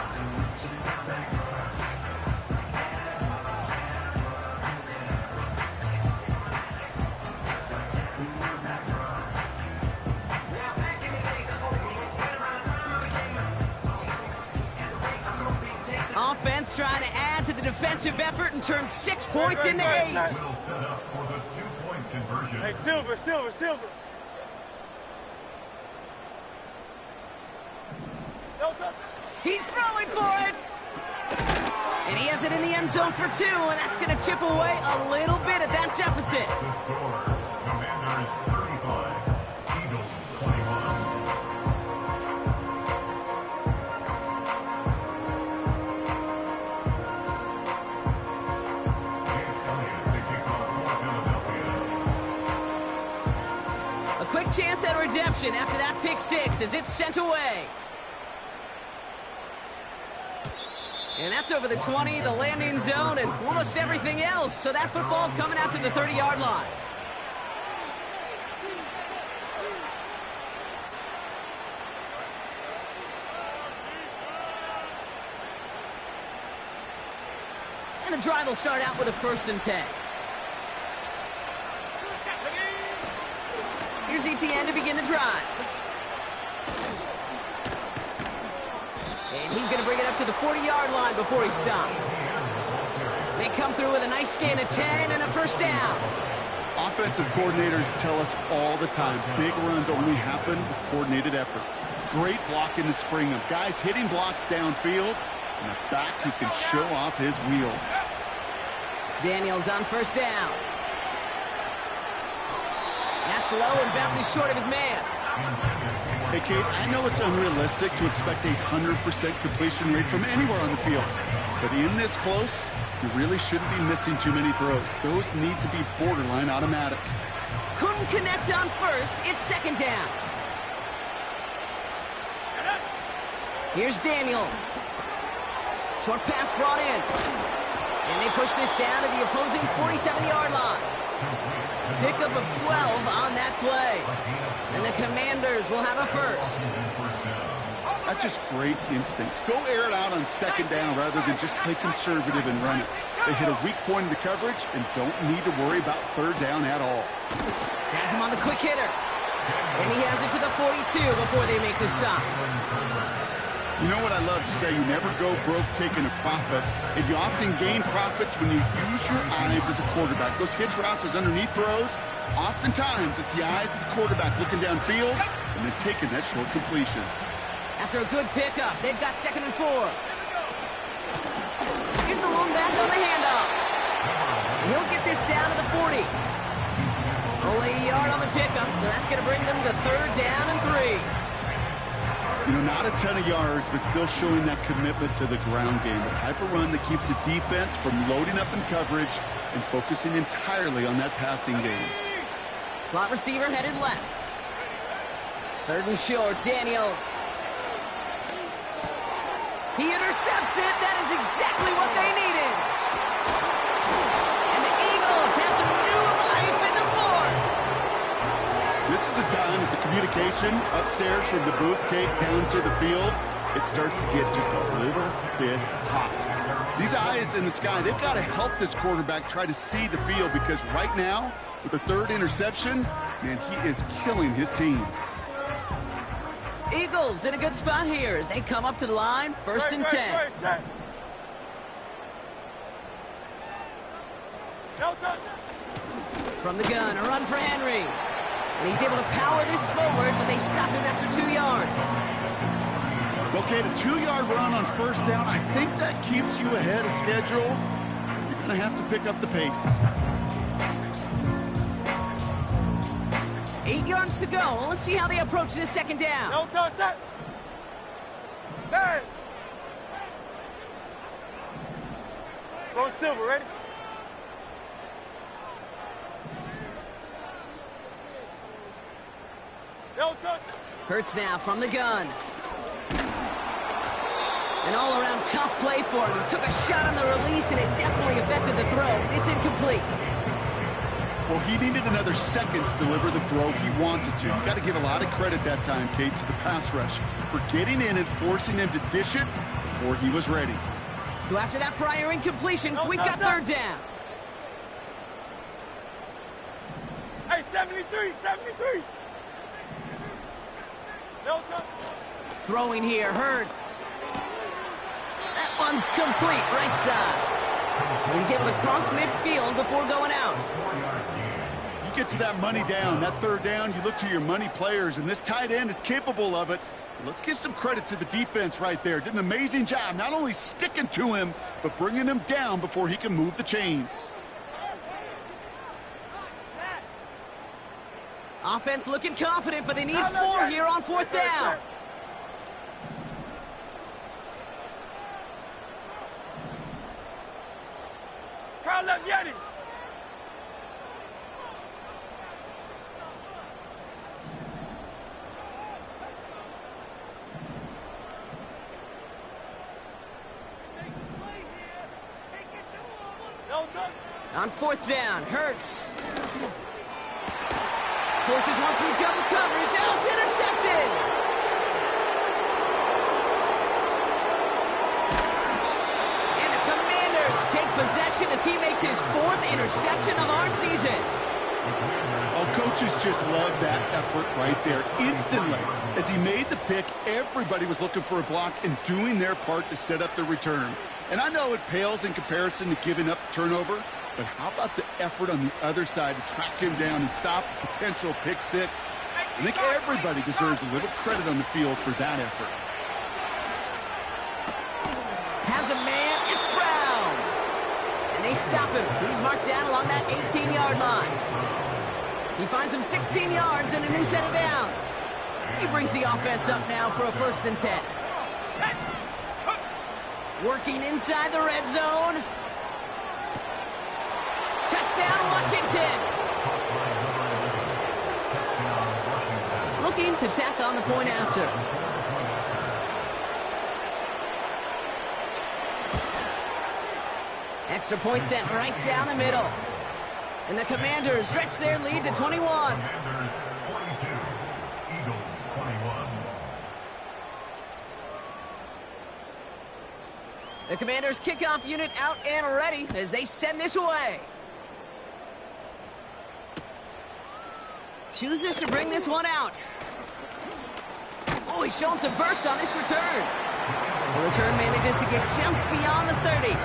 Offense trying to add to the defensive effort and turn 6 points into 8. Hey, Silver. No touch. He's throwing for it. And he has it in the end zone for 2, and that's going to chip away a little bit at that deficit. Commanders 35, Eagles 21. A quick chance at redemption after that pick 6 as it's sent away. And that's over the 20, the landing zone, and almost everything else. So that football coming out to the 30-yard line. And the drive will start out with a 1st and 10. Here's ETN to begin the drive. And he's going to bring it up to the 40-yard line before he stops. They come through with a nice gain of 10 and a 1st down. Offensive coordinators tell us all the time, big runs only happen with coordinated efforts. Great blocking to spring them. Guys hitting blocks downfield, And a back who can show off his wheels. Daniels on first down. That's low and bounces short of his man. Hey, Kate, I know it's unrealistic to expect a 100% completion rate from anywhere on the field. But in this close, you really shouldn't be missing too many throws. Those need to be borderline automatic. Couldn't connect on first. It's second down. Here's Daniels. Short pass brought in. And they push this down to the opposing 47-yard line. Pickup of 12 on that play. And the Commanders will have a first. That's just great instincts. Go air it out on second down rather than just play conservative and run it. They hit a weak point in the coverage and don't need to worry about third down at all. Has him on the quick hitter. And he has it to the 42 before they make the stop. You know what I love to say? You never go broke taking a profit. And you often gain profits when you use your eyes as a quarterback. Those hitch routes, those underneath throws, oftentimes it's the eyes of the quarterback looking downfield and then taking that short completion. After a good pickup, they've got 2nd and 4. Here's the lone back on the handoff. He'll get this down to the 40. Only a yard on the pickup, so that's going to bring them to 3rd down and 3. You know, not a ton of yards, but still showing that commitment to the ground game. The type of run that keeps the defense from loading up in coverage and focusing entirely on that passing game. Slot receiver headed left. 3rd and short, Daniels. He intercepts it. That is exactly what they needed. And the Eagles have some new life in the 4th. This is a time that the communication upstairs from the booth, Kate, down to the field, it starts to get just a little bit hot. These eyes in the sky, they've got to help this quarterback try to see the field because right now, with the 3rd interception, man, he is killing his team. Eagles in a good spot here as they come up to the line, 1st and 10. From the gun, a run for Henry. And he's able to power this forward, but they stop him after 2 yards. Okay, the 2-yard run on 1st down, I think that keeps you ahead of schedule. You're going to have to pick up the pace. 8 yards to go. Let's see how they approach this 2nd down. No touch that. Hey. Go Silver, ready? No touch. Hurts now from the gun. An all-around tough play for him. He took a shot on the release, and it definitely affected the throw. It's incomplete. Well, he needed another second to deliver the throw he wanted to. You got to give a lot of credit that time, Kate, to the pass rush for getting in and forcing him to dish it before he was ready. So after that prior incompletion, we've got 3rd down. Hey, 73, 73. No touch. Throwing here, Hurts. That one's complete, right side. And he's able to cross midfield before going out. You get to that money down, that 3rd down, you look to your money players, and this tight end is capable of it. Let's give some credit to the defense right there. Did an amazing job, not only sticking to him, but bringing him down before he can move the chains. Offense looking confident, but they need 4 here on 4th down. Crowd left Yeti. No touch. On 4th down, Hurts. Forces one through double coverage. Oh, it's intercepted. And the Commanders take possession as he makes his 4th interception of our season. Oh, coaches just love that effort right there. Instantly, as he made the pick, everybody was looking for a block and doing their part to set up the return. And I know it pales in comparison to giving up the turnover, but how about the effort on the other side to track him down and stop a potential pick 6? I think everybody deserves a little credit on the field for that effort. And they stop him. He's marked down along that 18-yard line. He finds him 16 yards and a new set of downs. He brings the offense up now for a 1st and 10. Working inside the red zone. Touchdown, Washington. Looking to tack on the point after. Extra point sent right down the middle. And the Commanders stretch their lead to 21. Commanders 42, Eagles 21. The Commanders' kickoff unit out and ready as they send this away. Chooses to bring this one out. Oh, he's showing some burst on this return. The return manages to get just beyond the 30.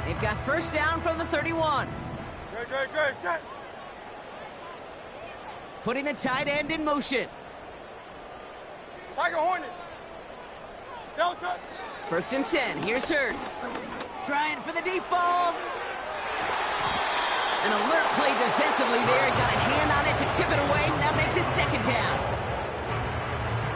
They've got 1st down from the 31. Great, set. Putting the tight end in motion. Tiger Hornet. Don't touch. 1st and 10. Here's Hurts. Trying for the deep ball. An alert play defensively there. Got a hand on it to tip it away. That makes it 2nd down.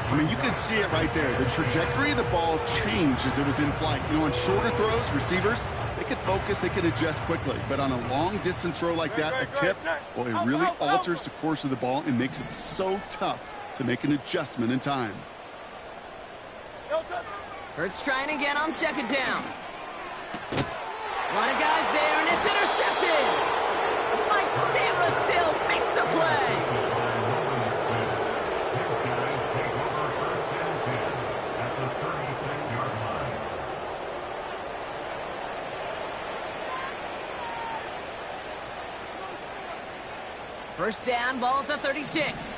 I mean, you can see it right there. The trajectory of the ball changed as it was in flight. You know, on shorter throws, receivers, they could focus, they could adjust quickly. But on a long-distance throw like that, a tip, well, it really alters the course of the ball and makes it so tough to make an adjustment in time. Hurts trying again on 2nd down. A lot of guys there, and it's intercepted. Mike Sarah still makes the play. First down, ball at the 36.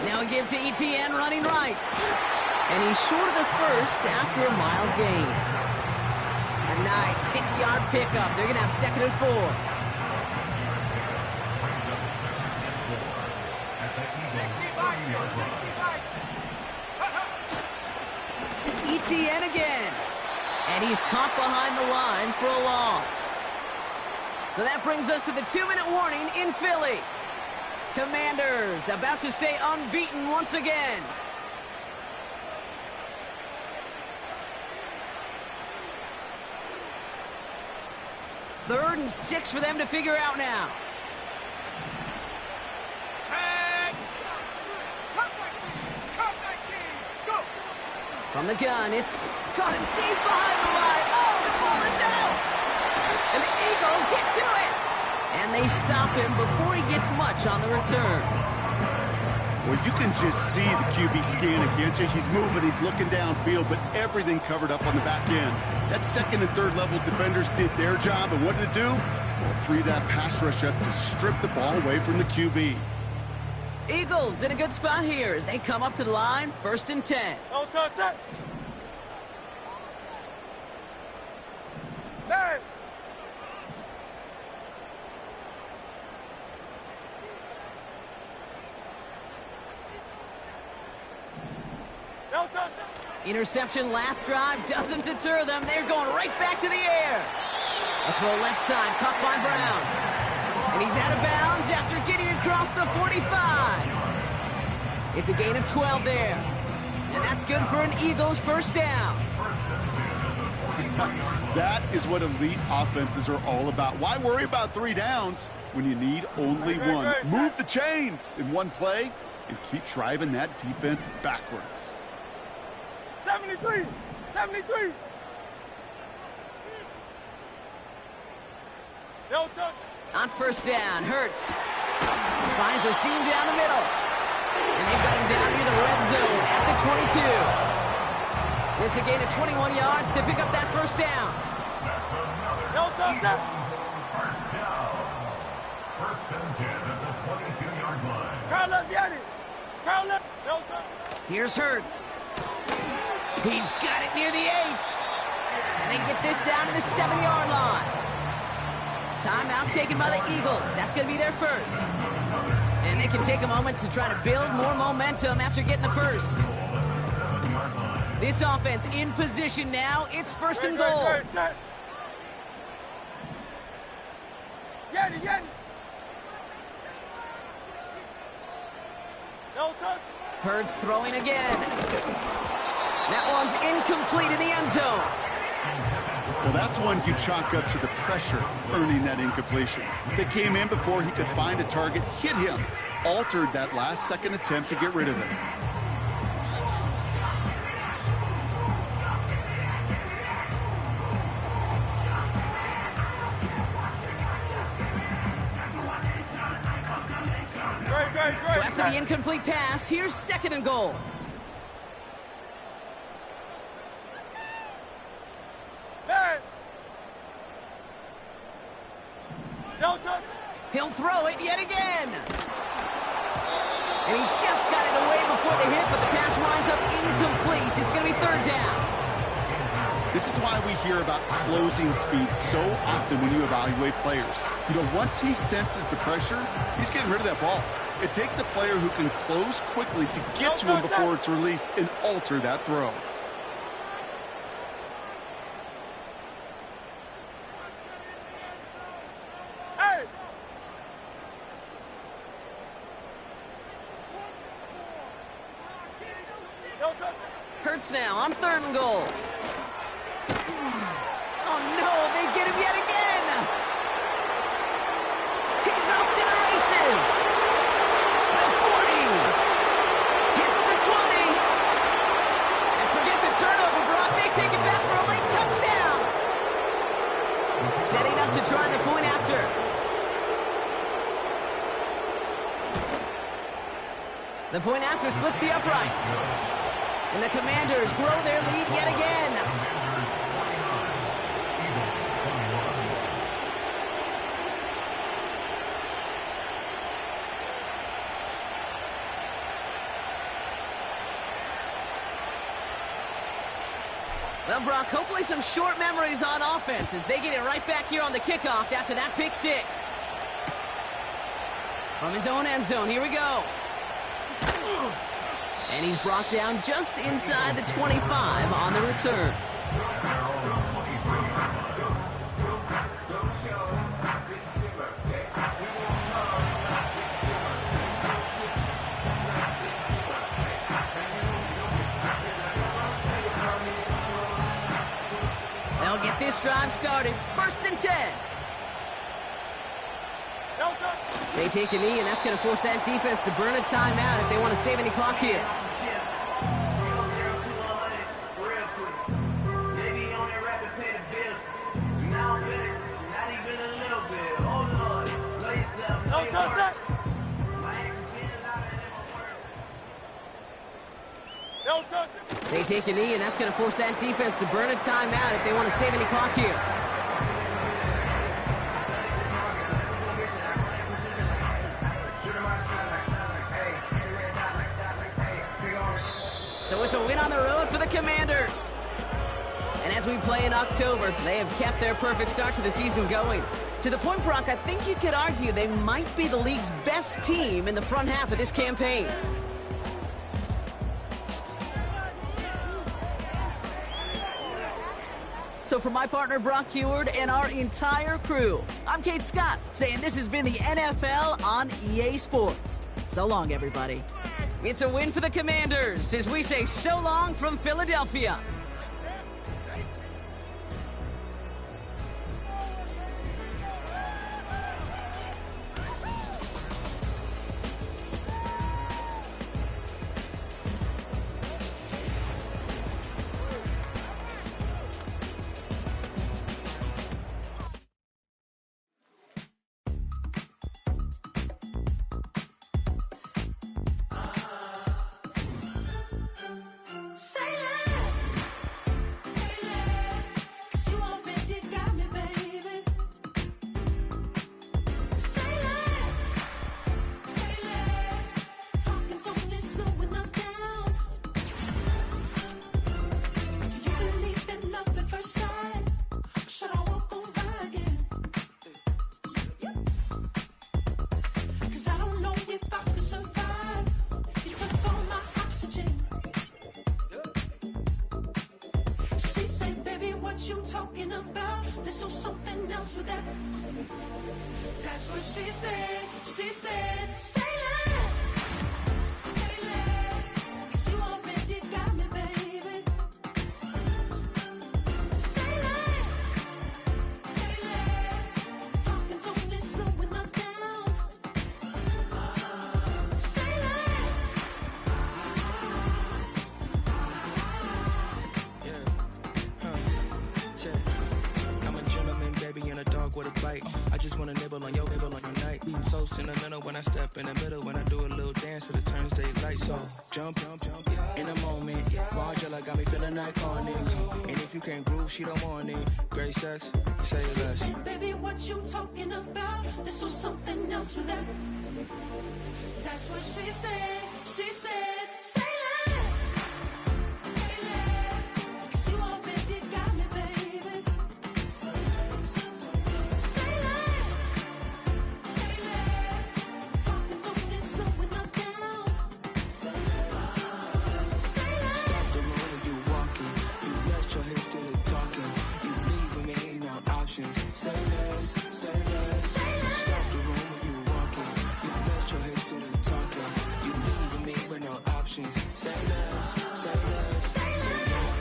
Now a give to ETN running right. And he's short of the 1st after a mile gain. A nice 6-yard pickup. They're going to have 2nd and 4. ETN again. And he's caught behind the line for a loss. So that brings us to the 2-minute warning in Philly. Commanders about to stay unbeaten once again. Third and 6 for them to figure out now. From the gun, it's caught him deep behind the line. Oh, the ball is out! And the Eagles get to it! And they stop him before he gets much on the return. Well, you can just see the QB scanning, can't you? He's moving, he's looking downfield, but everything covered up on the back end. That 2nd and 3rd level defenders did their job, and what did it do? Well, free that pass rush up to strip the ball away from the QB. Eagles in a good spot here as they come up to the line, 1st and 10. Don't touch that. Nine. Don't touch that. Interception last drive doesn't deter them. They're going right back to the air. A throw left side, caught by Brown. And he's out of bounds after getting across the 45. It's a gain of 12 there. And that's good for an Eagles 1st down. That is what elite offenses are all about. Why worry about 3 downs when you need only one? Move the chains in one play and keep driving that defense backwards. 73. 73. Don't touch. On 1st down, Hurts finds a seam down the middle. And they've got him down near the red zone at the 22. It's a gain of 21 yards to pick up that 1st down. Don't touch that. 1st down. 1st and 10 at the 22-yard line. Carl left, Yanni. Carl left. Don't touch. Here's Hurts. He's got it near the 8. And they get this down to the 7-yard line. Timeout taken by the Eagles. That's going to be their first. And they can take a moment to try to build more momentum after getting the first. This offense in position now. It's first and goal. Hurts throwing again. That one's incomplete in the end zone. Well, that's one you chalk up to the pressure earning that incompletion. They came in before he could find a target, hit him, altered that last-second attempt to get rid of him. So after the incomplete pass, here's second and goal. He'll throw it yet again. And he just got it away before the hit, but the pass winds up incomplete. It's going to be third down. This is why we hear about closing speed so often when you evaluate players. You know, once he senses the pressure, he's getting rid of that ball. It takes a player who can close quickly to get to him before it's released and alter that throw. Hurts now on third and goal. Oh no, they get him yet again. He's off to the races. The 40. Hits the 20. And forget the turnover, Brock. They take it back for a late touchdown. Setting up to try the point after. The point after splits the uprights. And the Commanders grow their lead yet again. Well, Brock, hopefully some short memories on offense as they get it right back here on the kickoff after that pick six. From his own end zone, here we go. And he's brought down just inside the 25 on the return. They'll get this drive started. First and 10. They take a knee, and that's going to force that defense to burn a timeout if they want to save any clock here. They take a knee, and that's going to force that defense to burn a timeout if they want to save any clock here. So it's a win on the road for the Commanders. And as we play in October, they have kept their perfect start to the season going. To the point, Brock, I think you could argue they might be the league's best team in the front half of this campaign. So for my partner, Brock Heward, and our entire crew, I'm Kate Scott, saying this has been the NFL on EA Sports. So long, everybody. It's a win for the Commanders as we say so long from Philadelphia. what you talking about. This was something else with that. That's what she said. She said, say less. Say less. 'Cause you already got me, baby. Say less. Say less. Talking's only slowing us down. Say less. I'm a gentleman, baby, and a dog with a bite. I just wanna nibble on your night. So sentimental when I step in the middle. When I do a little dance, till it turns daylight. So jump, in a moment. Margella got me feeling iconic. And if you can't groove, she don't want it. Great sex, say less. Say, baby, what you talking about? This was something else with that. That's what she said. She said, say less. Say less. 'Cause you already got me, baby. Say less. Say less. Talking's only slowing us down. Say less. Stop the road when you walking. You rest your hips till you're talking. You leaving me no options. Say less, say less. Stop the road when you walking. You rest your hips till you're talking. You leaving me with no options. Say less, say less, say less. Say less.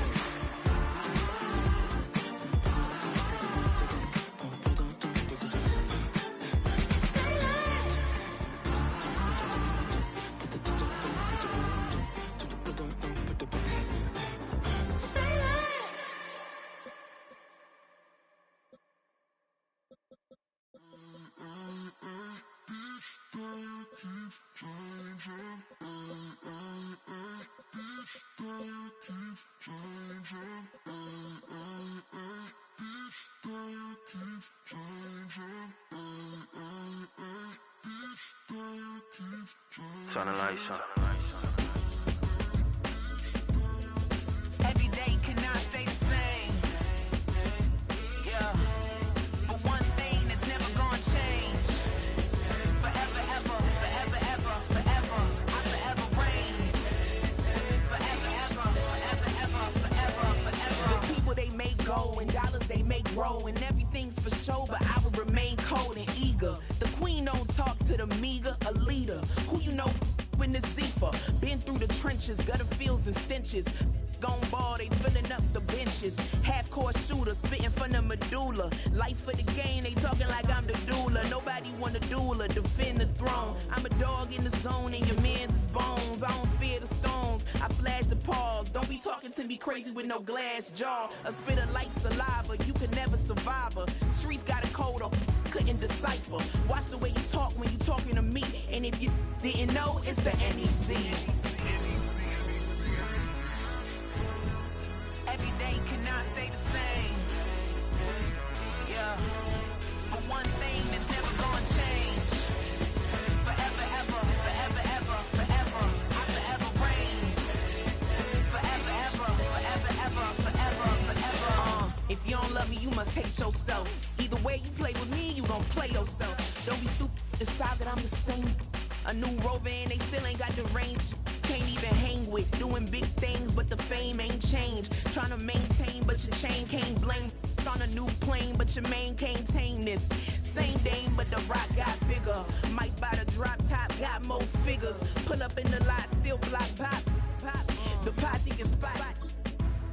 Turn the lights on. Every day cannot stay the same. Yeah. But one thing that's never gonna change. Forever, ever, forever, ever, forever. I forever reign. Forever, ever, forever, ever, forever, forever. The people they make go and dollars they make grow. And everything's for show, but I will remain cold and eager. The queen don't talk to the meager, a leader. Who you know in the Zephyr? Been through the trenches, gutter fields and stenches. Gone ball, they filling up the benches. Half-court shooter, spitting from the medulla. Life for the game, they talking like I'm the doula. Nobody want a doula, defend the throne. I'm a dog in the zone and your man's is bones. I don't fear the stones, I flash the paws. Don't be talking to me crazy with no glass jaw. A spit of light saliva, you can never survive her. Streets got a code up, couldn't decipher. Watch the way you talk when you talking to me. And if you didn't know, it's the NEC. Every day cannot stay the same. Yeah. But one thing that's never gonna change. Forever, ever, forever, ever, forever. I forever reign. Forever, ever, forever, ever, forever, forever. If you don't love me, you must hate yourself. Either way you play with me, you gon' play yourself. Don't be stupid, decide that I'm the same. A new rover and they still ain't got the range. Can't even hang with, doing big things, but the fame ain't changed. Trying to maintain, but your chain can't blame. On a new plane, but your main can't tame this. Same dame, but the rock got bigger. Might buy the drop top, got more figures. Pull up in the lot, still block pop. The posse can spot.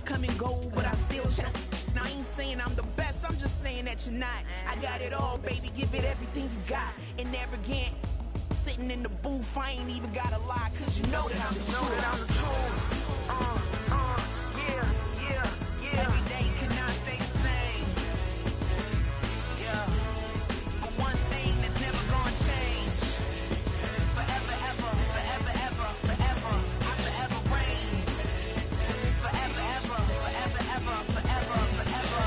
Come and go, but I still check. Now I ain't saying I'm the best, I'm just saying that you're not. I got it all, baby, give it everything you got. And arrogant, sitting in the booth, I ain't even gotta lie, 'cause you know that I'm the truth. Yeah. Every day cannot stay the same. Yeah. But one thing that's never gonna change. Forever, ever, forever, ever, forever. I forever reign. Forever, ever, forever, ever, forever, forever.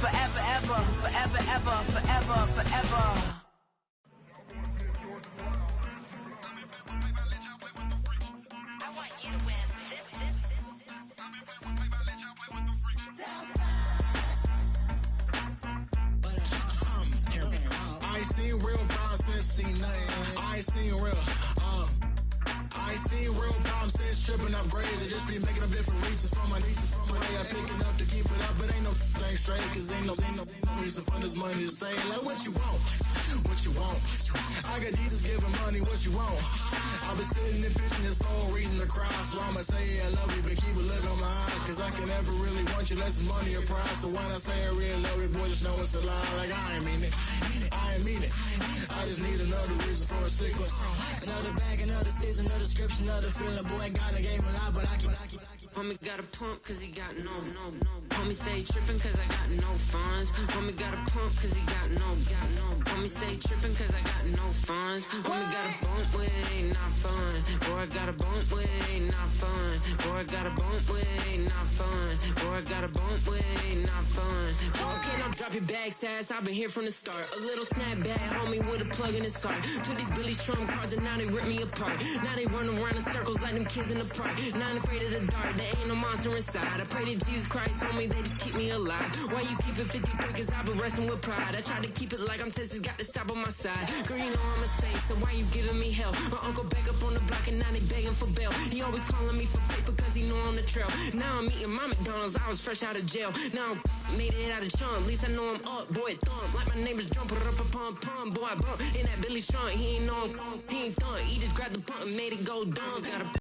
Forever, ever, forever, ever, forever. forever, forever. I ain't seen real problems since seen nothing. I ain't seen real problems since tripping off grades. I just be making up different reasons for my nieces. From my way I pick enough to keep it up, but ain't no thing straight. Cause ain't no reason for this money to stay. Like what you want? What you want? I got Jesus giving money, what you want? I've been sitting and pitching this for a reason to cry. So I'ma say I love you, but keep a look on my eye. Cause I can never really want you unless it's money or pride. So when I say I really love you, boy, just know it's a lie. Like I ain't mean it. I ain't mean it. I just need another reason for a sickle. Another bag, another season, another description, another feeling. Boy, got a game a lot, but I keep. Homie got a pump cause he got no. Homie stay trippin' cause I got no funds. Homie got a pump cause he got no. Homie stay trippin' cause I got no funds. Homie got a bump with it ain't not fun. Boy, I got a bump with it ain't not fun. Boy, I got a bump with it ain't not fun. Boy, I got a bump with it ain't not fun. Okay, now drop your bag, sass. I've been here from the start. A little snapback, homie, with a plug in his heart. Took these Billy Strum cards and now they rip me apart. Now they run around in circles like them kids in the park. Not afraid of the dark, there ain't no monster inside. I pray to Jesus Christ, homie, they just keep me alive. Why you keep it 53? Cause I've been wrestling with pride. I try to keep it like I'm Texas, got the stop on my side. Girl, you know I'm a saint, so why you giving me hell? My uncle back up on the block and now they begging for bail. He always calling me for paper cause he know I'm the trail. Now I'm eating my McDonald's, I was fresh out of jail. Now I made it out of chump, at least I know I'm up, boy, thump. Like my name is Jump, pum, boy, I bump. In that Billy Strong, he ain't know him, he ain't thump. He just grabbed the pump and made it go dumb. Got a